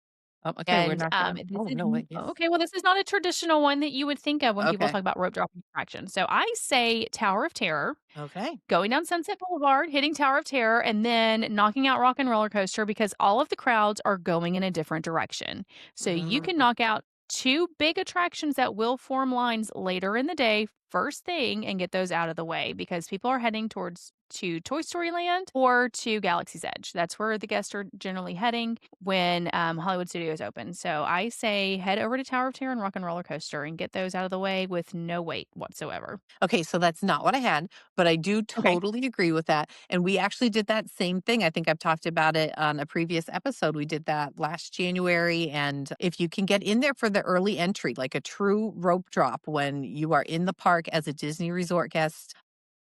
Okay, we're And, not gonna. this Oh is no, wait, yes. okay, well, this is not a traditional one that you would think of when people Okay, talk about rope dropping attractions. So I say Tower of Terror, okay. going down Sunset Boulevard, hitting Tower of Terror, and then knocking out Rock and Roller Coaster because all of the crowds are going in a different direction. So you can Mm. knock out 2 big attractions that will form lines later in the day, first thing, and get those out of the way because people are heading towards to Toy Story Land or to Galaxy's Edge. That's where the guests are generally heading when, Hollywood Studios open. So I say head over to Tower of Terror and Rock and Roller Coaster and get those out of the way with no wait whatsoever. Okay, so that's not what I had, but I do Okay. totally agree with that. And we actually did that same thing. I think I've talked about it on a previous episode. We did that last January. And if you can get in there for the early entry, like a true rope drop when you are in the park as a Disney resort guest,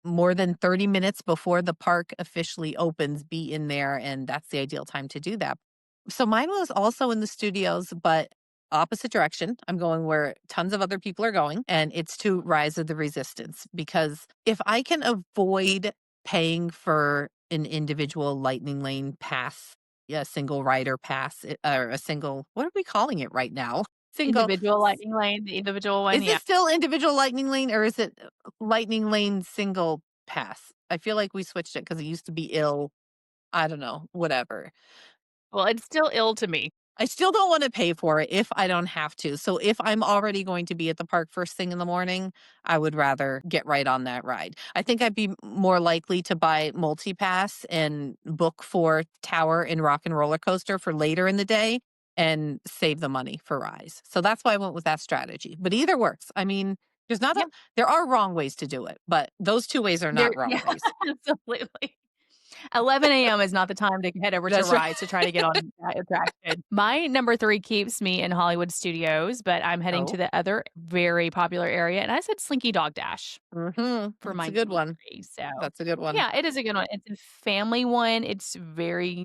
more than 30 minutes before the park officially opens, be in there. And that's the ideal time to do that. So mine was also in the studios, but opposite direction. I'm going where tons of other people are going, and it's to Rise of the Resistance. Because if I can avoid paying for an individual lightning lane pass, a single rider pass, or a single, what are we calling it right now? Single, Individual lightning lane, the individual one, is yeah. it still individual lightning lane or is it lightning lane single pass? I feel like we switched it because it used to be ill. I don't know, whatever. Well, it's still ill to me. I still don't wanna pay for it if I don't have to. So if I'm already going to be at the park first thing in the morning, I would rather get right on that ride. I think I'd be more likely to buy multi-pass and book for Tower and Rock and Roller Coaster for later in the day and save the money for Rise. So that's why I went with that strategy. But either works. I mean, Yeah, there are wrong ways to do it, but those 2 ways are there not wrong yeah, ways. absolutely. 11 a.m. is not the time to head over to That's right. Rise to try to get on that attraction. My number 3 keeps me in Hollywood Studios, but I'm heading to Oh, the other very popular area, and I said Slinky Dog Dash mhm. for That's my a good number one. 3. So, That's a good one. yeah, it is a good one. It's a family one. It's very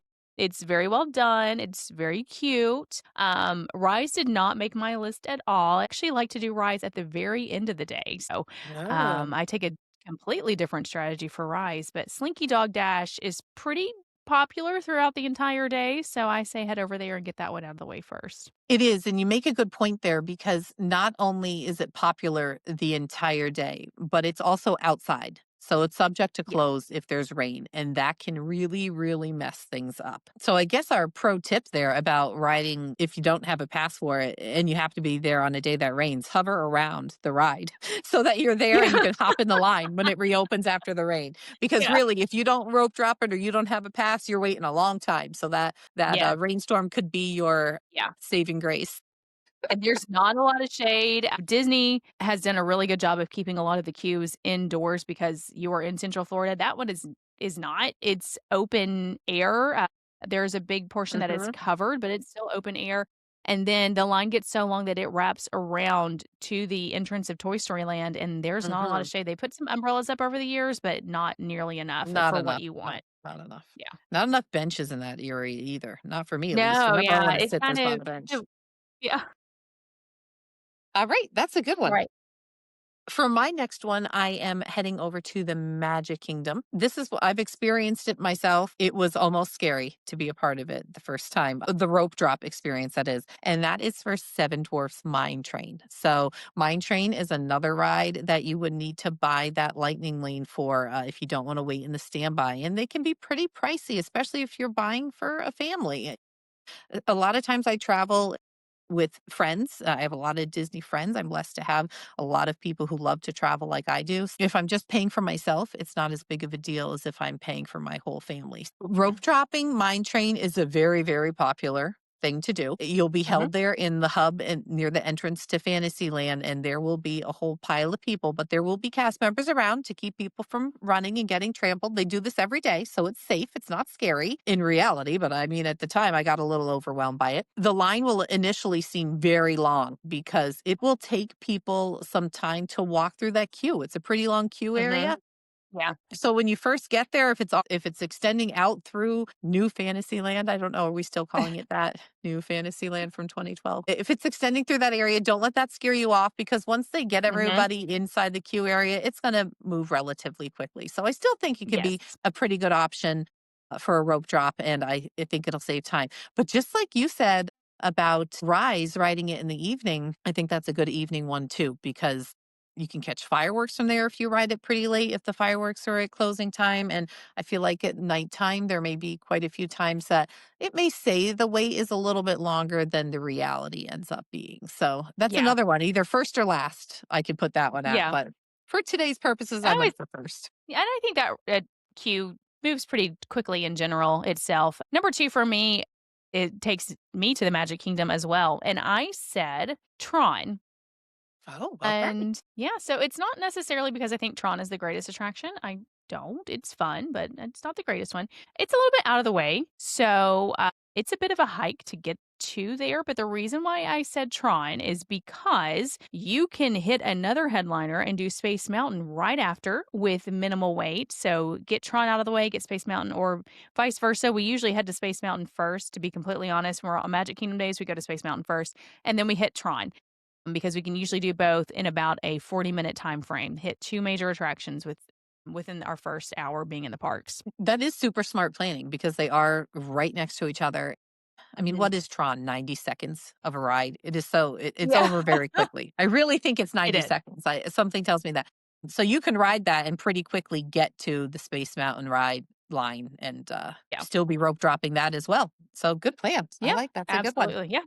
well done. It's very cute. Rise did not make my list at all. I actually like to do Rise at the very end of the day. So, Oh. I take a completely different strategy for Rise, but Slinky Dog Dash is pretty popular throughout the entire day. So I say head over there and get that one out of the way first. It is, and you make a good point there because not only is it popular the entire day, but it's also outside. So it's subject to Yeah. close if there's rain, and that can really, really mess things up. So I guess our pro tip there about riding, if you don't have a pass for it and you have to be there on a day that rains, hover around the ride so that you're there and you Yeah. can hop in the line when it reopens after the rain. Because Yeah. really, if you don't rope drop it or you don't have a pass, you're waiting a long time. So that Yes. rainstorm could be your Yeah. saving grace. And there's not a lot of shade. Disney has done a really good job of keeping a lot of the queues indoors because you are in Central Florida. That one is not. It's open air. There's a big portion that is Mhm. covered, but it's still open air. And then the line gets so long that it wraps around to the entrance of Toy Story Land, and there's not a lot of Mhm. shade. They put some umbrellas up over the years, but not nearly enough Not for what enough. you No, want. not enough. Yeah. Not enough benches in that area either. Not for me, at least. No, Whenever I yeah. wanna It's sit, kind there's not of a bench. kind of yeah. Alright, that's a good one. Right. For my next one, I am heading over to the Magic Kingdom. This is what I've experienced it myself. It was almost scary to be a part of it the first time. The rope drop experience, that is. And that is for Seven Dwarfs Mine Train. So, Mine Train is another ride that you would need to buy that lightning lane for if you don't want to wait in the standby. And they can be pretty pricey, especially if you're buying for a family. A lot of times I travel with friends. I have a lot of Disney friends. I'm blessed to have a lot of people who love to travel like I do. If I'm just paying for myself, it's not as big of a deal as if I'm paying for my whole family. Rope dropping, mine train is a very, very popular thing to do. You'll be Mhm. held there in the hub and near the entrance to Fantasyland, and there will be a whole pile of people, but there will be cast members around to keep people from running and getting trampled. They do this every day, so it's safe. It's not scary in reality, but I mean, at the time, I got a little overwhelmed by it. The line will initially seem very long because it will take people some time to walk through that queue. It's a pretty long queue Mhm. area. Yeah. So when you first get there, if it's extending out through New Fantasyland, I don't know, are we still calling it that? New Fantasyland from 2012. If it's extending through that area, don't let that scare you off because once they get Mhm. everybody inside the queue area, it's going to move relatively quickly. So I still think it could Yes. be a pretty good option for a rope drop, and I think it'll save time. But just like you said, about Rise, riding it in the evening, I think that's a good evening one too, because you can catch fireworks from there if you ride it pretty late, if the fireworks are at closing time. And I feel like at nighttime, there may be quite a few times that it may say the wait is a little bit longer than the reality ends up being. So that's Yeah. another one, either first or last. I could put that one at, Yeah. but for today's purposes, I I always went for first. Yeah, and I think that queue moves pretty quickly in general itself. Number 2 for me, it takes me to the Magic Kingdom as well, and I said Tron. Oh, okay. And yeah, so it's not necessarily because I think Tron is the greatest attraction. I don't. It's fun, but it's not the greatest one. It's a little bit out of the way. So it's a bit of a hike to get to there. But the reason why I said Tron is because you can hit another headliner and do Space Mountain right after with minimal wait. So get Tron out of the way, get Space Mountain, or vice versa. We usually head to Space Mountain first, to be completely honest. When we're on Magic Kingdom days, we go to Space Mountain first, and then we hit Tron because we can usually do both in about a 40-minute time frame, hit 2 major attractions within our first hour being in the parks. That is super smart planning because they are right next to each other. I mean, Mhm. what is Tron? 90 seconds of a ride. It is so it's Yeah. over very quickly. I really think it's It 90 is. seconds. Something tells me that. So you can ride that and pretty quickly get to the Space Mountain ride line and Yeah. still be rope dropping that as well. So good plans. I Yeah, like that's a good one. absolutely, yeah.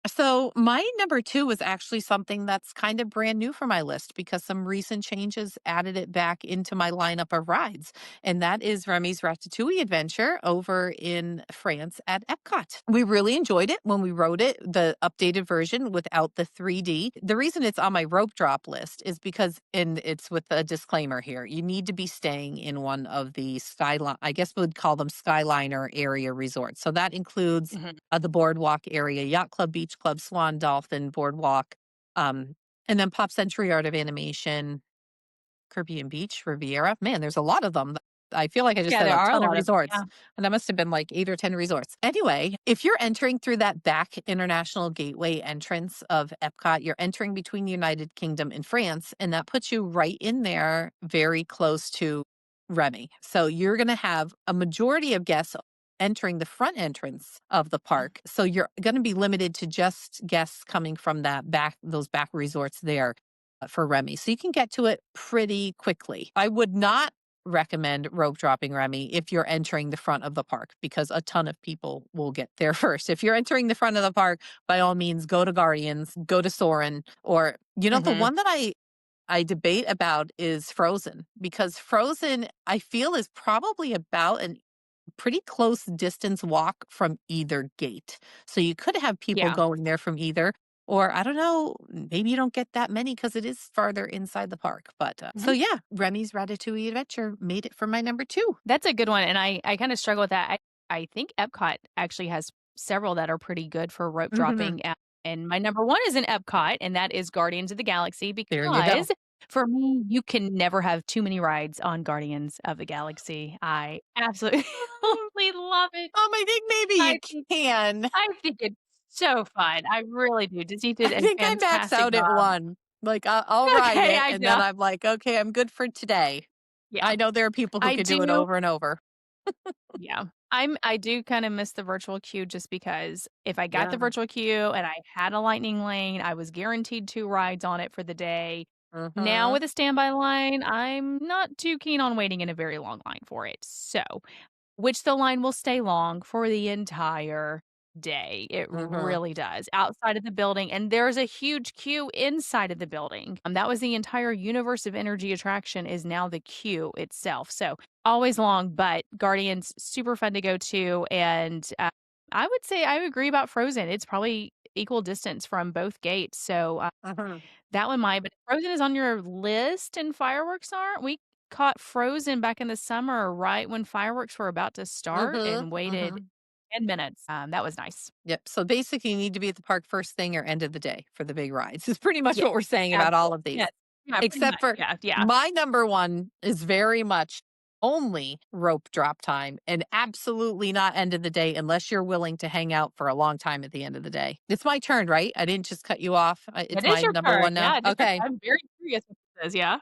So my number 2 was actually something that's kind of brand new for my list because some recent changes added it back into my lineup of rides, and that is Remy's Ratatouille Adventure over in France at Epcot. We really enjoyed it when we rode it, the updated version without the 3D. The reason it's on my rope drop list is because, and it's with a disclaimer here, you need to be staying in one of the skyline, I guess we would call them Skyliner area resorts. So that includes Mhm. the boardwalk area, Yacht Club, Beach Club, Swan, Dolphin, Boardwalk, um, and then Pop Century Art of Animation, Caribbean Beach, Riviera. Man, there's a lot of them. I feel like I just Yeah, said there a are a ton of lot of them, resorts, yeah. and that must have been like 8 or 10 resorts. Anyway, if you're entering through that back international gateway entrance of Epcot, you're entering between the United Kingdom and France, and that puts you right in there, very close to Remy. So you're going to have a majority of guests entering the front entrance of the Mhm. park. So you're going to be limited to just guests coming from that back, those back resorts there for Remy. So you can get to it pretty quickly. I would not recommend rope dropping Remy if you're entering the front of the park because a ton of people will get there first. If you're entering the front of the park, by all means, go to Guardians, go to Soarin', or the Mhm. one that I debate about is Frozen because Frozen I feel is probably about an pretty close distance walk from either gate. So you could have people Yeah. going there from either, or I don't know, maybe you don't get that many because it is farther inside the park. But so Mhm. yeah, Remy's Ratatouille Adventure made it for my number 2. That's a good one, and I kinda struggle with that. I think Epcot actually has several that are pretty good for rope Mhm. dropping, and my number 1 is in Epcot, and that is Guardians of the Galaxy There you go. because for me, you can never have too many rides on Guardians of the Galaxy. I absolutely love it. I think maybe you I think can. I think it's so fun. I really do. Disney I did a think I max fantastic out at job. 1. Like I'll ride Okay, it I and then know. I'm like, okay, I'm good for today. Yeah. I know there are people who I could do it do over and over. Yeah. I do kinda miss the virtual queue just because if I got the Yeah. virtual queue and I had a lightning lane, I was guaranteed 2 rides on it for the day. Now Mhm. with a standby line, I'm not too keen on waiting in a very long line for it. So which the line will stay long for the entire day. It Mhm. really does, outside of the building, and there's a huge queue inside of the building. That was the entire Universe of Energy attraction is now the queue itself, so always long, but Guardians, super fun to go to, and, I would say I agree about Frozen. It's probably equal distance from both gates, so, Mhm. that one might, but Frozen is on your list and fireworks aren't? We caught Frozen back in the summer right when fireworks were about to start Mhm. and waited Mhm. 10 minutes. That was nice. Yep. So basically, you need to be at the park first thing or end of the day for the big rides. Is pretty much Yeah, what we're saying about all absolutely. of these. Yes. Yeah, pretty Except much. for Yeah, yeah. my number 1 is very much only rope drop time and absolutely not end of the day unless you're willing to hang out for a long time at the end of the day. It's my turn, right? I didn't just cut you off. It's It is my your number turn. 1 now. Yeah, it is your Okay. I'm very curious what this is, yeah.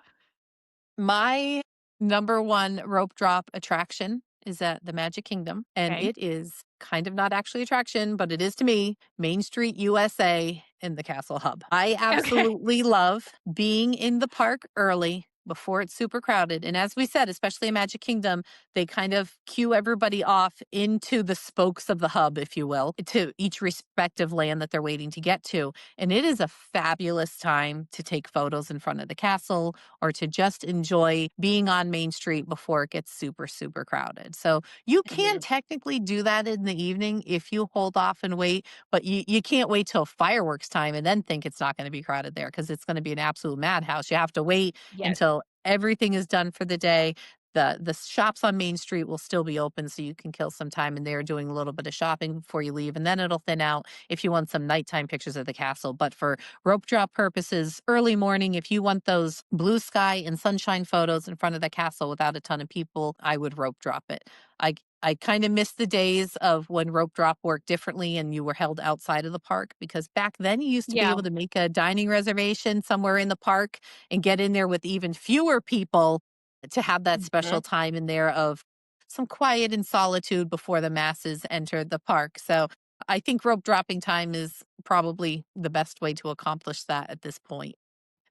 My number 1 rope drop attraction is at the Magic Kingdom, and Okay. it is kind of not actually attraction, but it is to me, Main Street USA in the Castle Hub. I Okay. absolutely love being in the park early before it's super crowded. And as we said, especially in Magic Kingdom, they kind of queue everybody off into the spokes of the hub, if you will, to each respective land that they're waiting to get to. And it is a fabulous time to take photos in front of the castle or to just enjoy being on Main Street before it gets super, super crowded. So you It can is. technically do that in the evening if you hold off and wait, but you can't wait till fireworks time and then think it's not going to be crowded there because it's going to be an absolute madhouse. You have to wait Yes. until everything is done for the day. The shops on Main Street will still be open so you can kill some time in there doing a little bit of shopping before you leave. And then it'll thin out if you want some nighttime pictures of the castle. But for rope drop purposes, early morning, if you want those blue sky and sunshine photos in front of the castle without a ton of people, I would rope drop it. I kind of miss the days of when rope drop worked differently and you were held outside of the park because back then you used to be Yeah. able to make a dining reservation somewhere in the park and get in there with even fewer people to have that Mhm. special time in there of some quiet and solitude before the masses entered the park. So I think rope dropping time is probably the best way to accomplish that at this point.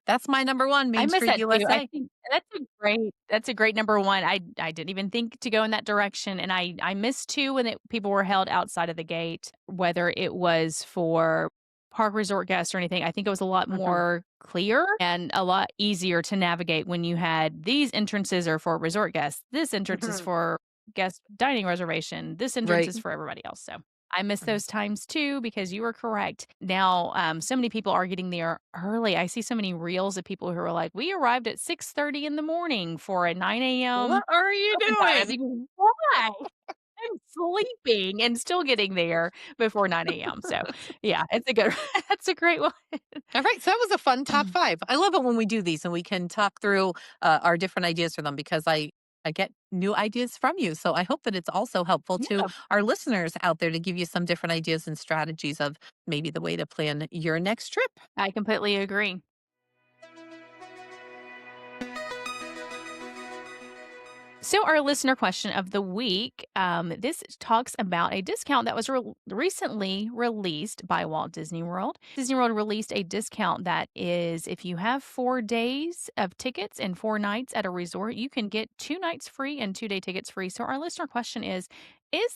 That's my number one, I Main miss Street that too. I USA. think that's a great number 1. I didn't even think to go in that direction, and I miss too when people were held outside of the gate, whether it was for park resort guests or anything. I think it was a lot Mhm, more clear and a lot easier to navigate when you had these entrances are for resort guests, this entrance is mhm. for guest dining reservation, this entrance Right. is for everybody else. So I miss Right. those times too because you were correct. Now, so many people are getting there early. I see so many reels of people who are like, "We arrived at 6:30 in the morning for a 9 a.m. What are you open time." I doing? think, "Why? I'm sleeping and still getting there before 9 a.m." So, yeah, it's a good that's a great one. All right, so that was a fun top 5. I love it when we do these and we can talk through, our different ideas for them because I get new ideas from you, so I hope that it's also helpful to Yeah, our listeners out there to give you some different ideas and strategies of maybe the way to plan your next trip. I completely agree. So, our listener question of the week, this talks about a discount that was recently released by Walt Disney World. Disney World released a discount that is if you have 4 days of tickets and 4 nights at a resort, you can get 2 nights free and 2 day tickets free. So, our listener question is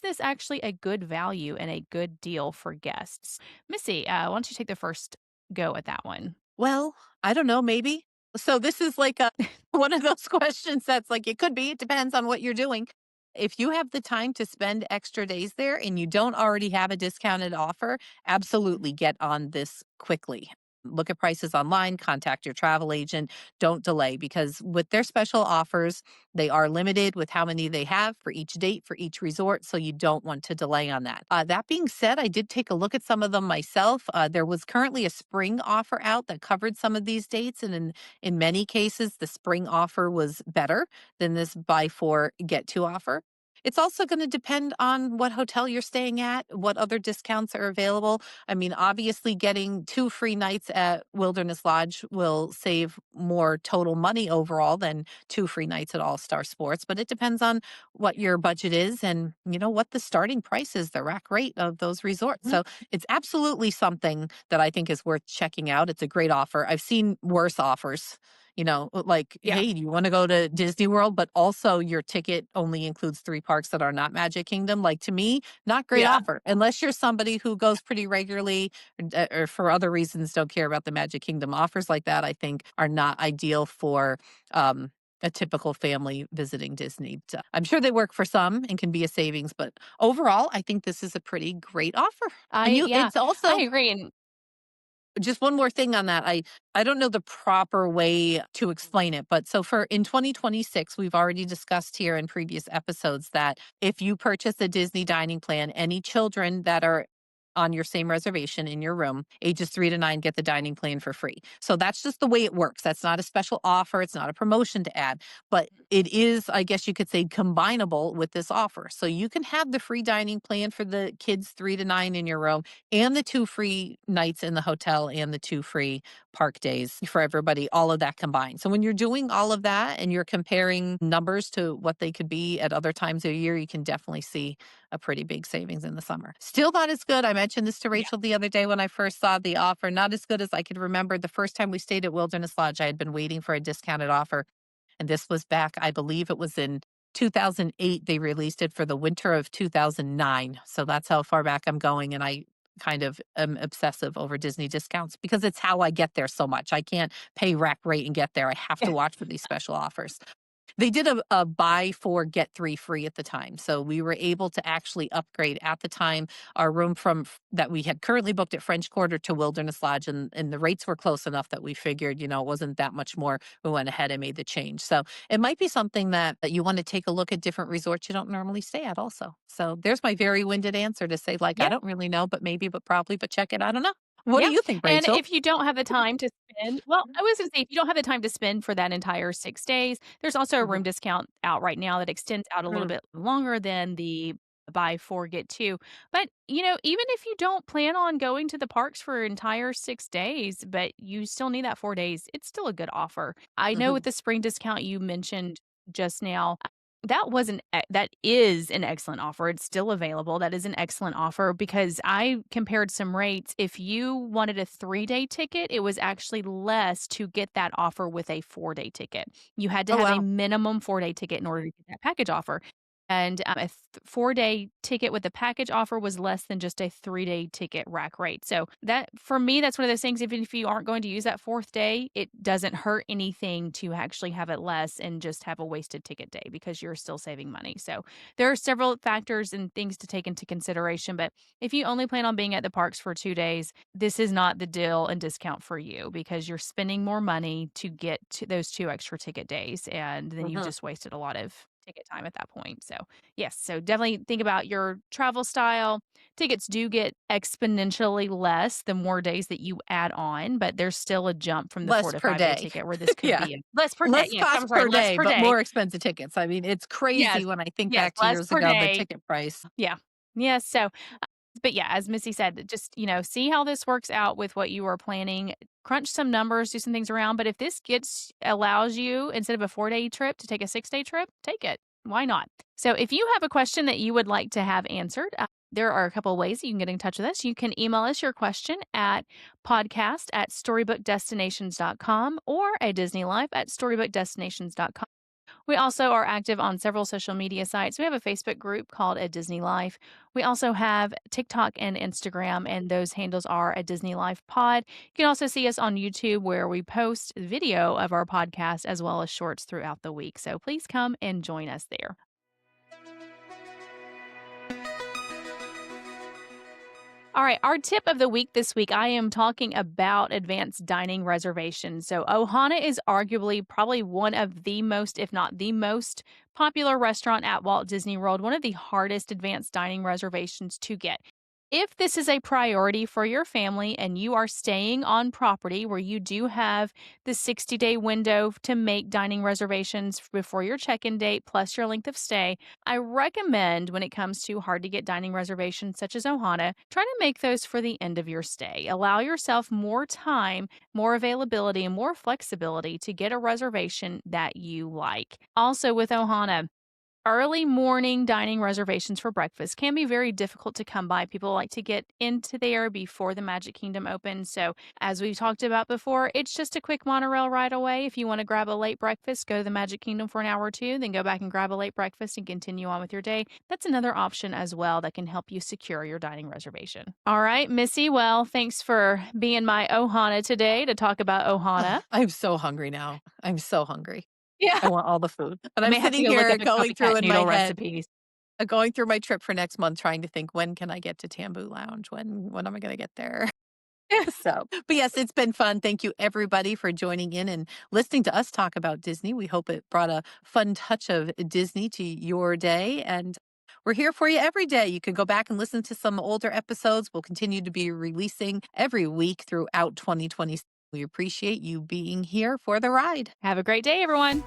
this actually a good value and a good deal for guests? Missy, why don't you take the first go at that one? Well, I don't know, maybe. So this is like a one of those questions that's like it could be, it depends on what you're doing. If you have the time to spend extra days there and you don't already have a discounted offer, absolutely get on this quickly. Look at prices online, contact your travel agent, don't delay because with their special offers, they are limited with how many they have for each date for each resort, so you don't want to delay on that. That being said, I did take a look at some of them myself. There was currently a spring offer out that covered some of these dates, and in many cases, the spring offer was better than this buy four get two offer. It's also going to depend on what hotel you're staying at, what other discounts are available. I mean, obviously, getting 2 free nights at Wilderness Lodge will save more total money overall than 2 free nights at All Star Sports, but it depends on what your budget is and what the starting price is, the rack rate of those resorts. Mhm. So it's absolutely something that I think is worth checking out. It's a great offer. I've seen worse offers. Like, Yeah. hey, do you want to go to Disney World, but also your ticket only includes 3 parks that are not Magic Kingdom? Like, to me, not great Yeah. offer unless you're somebody who goes pretty regularly or for other reasons don't care about the Magic Kingdom. Offers like that, I think, are not ideal for um, a typical family visiting Disney. I'm sure they work for some and can be a savings, but overall, I think this is a pretty great offer. And Yeah, it's I also agree. And just one more thing on that. I don't know the proper way to explain it, but so for in 2026, we've already discussed here in previous episodes that if you purchase a Disney dining plan, any children that are on your same reservation in your room, ages 3 to 9, get the dining plan for free. So that's just the way it works. That's not a special offer. It's not a promotion to add, but it is, I guess you could say, combinable with this offer. So you can have the free dining plan for the kids 3 to 9 in your room and the 2 free nights in the hotel and the 2 free park days for everybody, all of that combined. So when you're doing all of that and you're comparing numbers to what they could be at other times of the year, you can definitely see a pretty big savings in the summer. Still not as good. I mentioned this to Yeah. Rachel the other day when I first saw the offer. Not as good as I could remember the first time we stayed at Wilderness Lodge. I had been waiting for a discounted offer. And this was back, I believe it was in 2008. They released it for the winter of 2009. So that's how far back I'm going. And I kind of am obsessive over Disney discounts because it's how I get there so much. I can't pay rack rate and get there. I have to watch for these special offers. They did a buy four, get three free at the time. So we were able to actually upgrade at the time our room from that we had currently booked at French Quarter to Wilderness Lodge. And the rates were close enough that we figured, it wasn't that much more. We went ahead and made the change. So it might be something that you want to take a look at different resorts you don't normally stay at also. So there's my very winded answer to say, like, I Yeah. don't really know, but maybe, but probably, but check it. I don't know. What do Yeah, you think, and Rachel? if you don't have the time to spend well, I was gonna say, if you don't have the time to spend for that entire 6 days, there's also a room Mhm. discount out right now that extends out a little Mm. bit longer than the buy 4, get 2. But, even if you don't plan on going to the parks for entire 6 days, but you still need that 4 days, it's still a good offer. I know with Mhm. the spring discount you mentioned just now, that is an excellent offer. It's still available. That is an excellent offer because I compared some rates. If you wanted a 3-day ticket, it was actually less to get that offer with a 4-day ticket. You had to Oh, have a wow. minimum 4-day ticket in order to get that package offer. And a 4-day ticket with the package offer was less than just a 3-day ticket rack rate. So that for me, that's one of those things. Even if you aren't going to use that fourth day, it doesn't hurt anything to actually have it less and just have a wasted ticket day because you're still saving money. So there are several factors and things to take into consideration. But if you only plan on being at the parks for 2 days, this is not the deal and discount for you because you're spending more money to get to those 2 extra ticket days. And then you've Mhm. just wasted a lot of ticket time at that point. So, yes, so definitely think about your travel style. Tickets do get exponentially less the more days that you add on, but there's still a jump from the 4 Less to per 5-day day. ticket where this could Yeah. be a less per day. Less Yes, I'm cost sorry, per less day, per but day. more expensive tickets. I mean, it's Yes. crazy when I think Yes, back to less years per ago, the day. ticket price. Yeah. Yes, so but yeah, as Missy said, just, see how this works out with what you are planning. Crunch some numbers, do some things around. But if this allows you, instead of a 4-day trip, to take a 6-day trip, take it. Why not? So if you have a question that you would like to have answered, there are a couple of ways that you can get in touch with us. You can email us your question at podcast@storybookdestinations.com or a Disney Life at storybookdestinations.com. We also are active on several social media sites. We have a Facebook group called A Disney Life. We also have TikTok and Instagram, and those handles are A Disney Life Pod. You can also see us on YouTube where we post video of our podcast as well as shorts throughout the week. So please come and join us there. All right, our tip of the week this week, I am talking about advanced dining reservations. So, Ohana is arguably probably one of the most, if not the most, popular restaurant at Walt Disney World, one of the hardest advanced dining reservations to get. If this is a priority for your family and you are staying on property where you do have the 60-day window to make dining reservations before your check in date plus your length of stay, I recommend when it comes to hard to get dining reservations such as Ohana, try to make those for the end of your stay. Allow yourself more time, more availability, and more flexibility to get a reservation that you like. Also, with Ohana, early morning dining reservations for breakfast can be very difficult to come by. People like to get into there before the Magic Kingdom opens. So, as we talked about before, it's just a quick monorail ride away. If you want to grab a late breakfast, go to the Magic Kingdom for an hour or two, then go back and grab a late breakfast and continue on with your day. That's another option as well that can help you secure your dining reservation. All right, Missy. Well, thanks for being my Ohana today to talk about Ohana. I'm so hungry now. I'm so hungry. Yeah. I want all the food. And I I'm may have to sitting go look here up a going through copycat in my noodle head, recipes. going through my trip for next month, trying to think when I get to Tambu Lounge? When am I gonna get there? So, but yes, it's been fun. Thank you everybody for joining in and listening to us talk about Disney. We hope it brought a fun touch of Disney to your day. And we're here for you every day. You can go back and listen to some older episodes. We'll continue to be releasing every week throughout 2020. We appreciate you being here for the ride. Have a great day, everyone.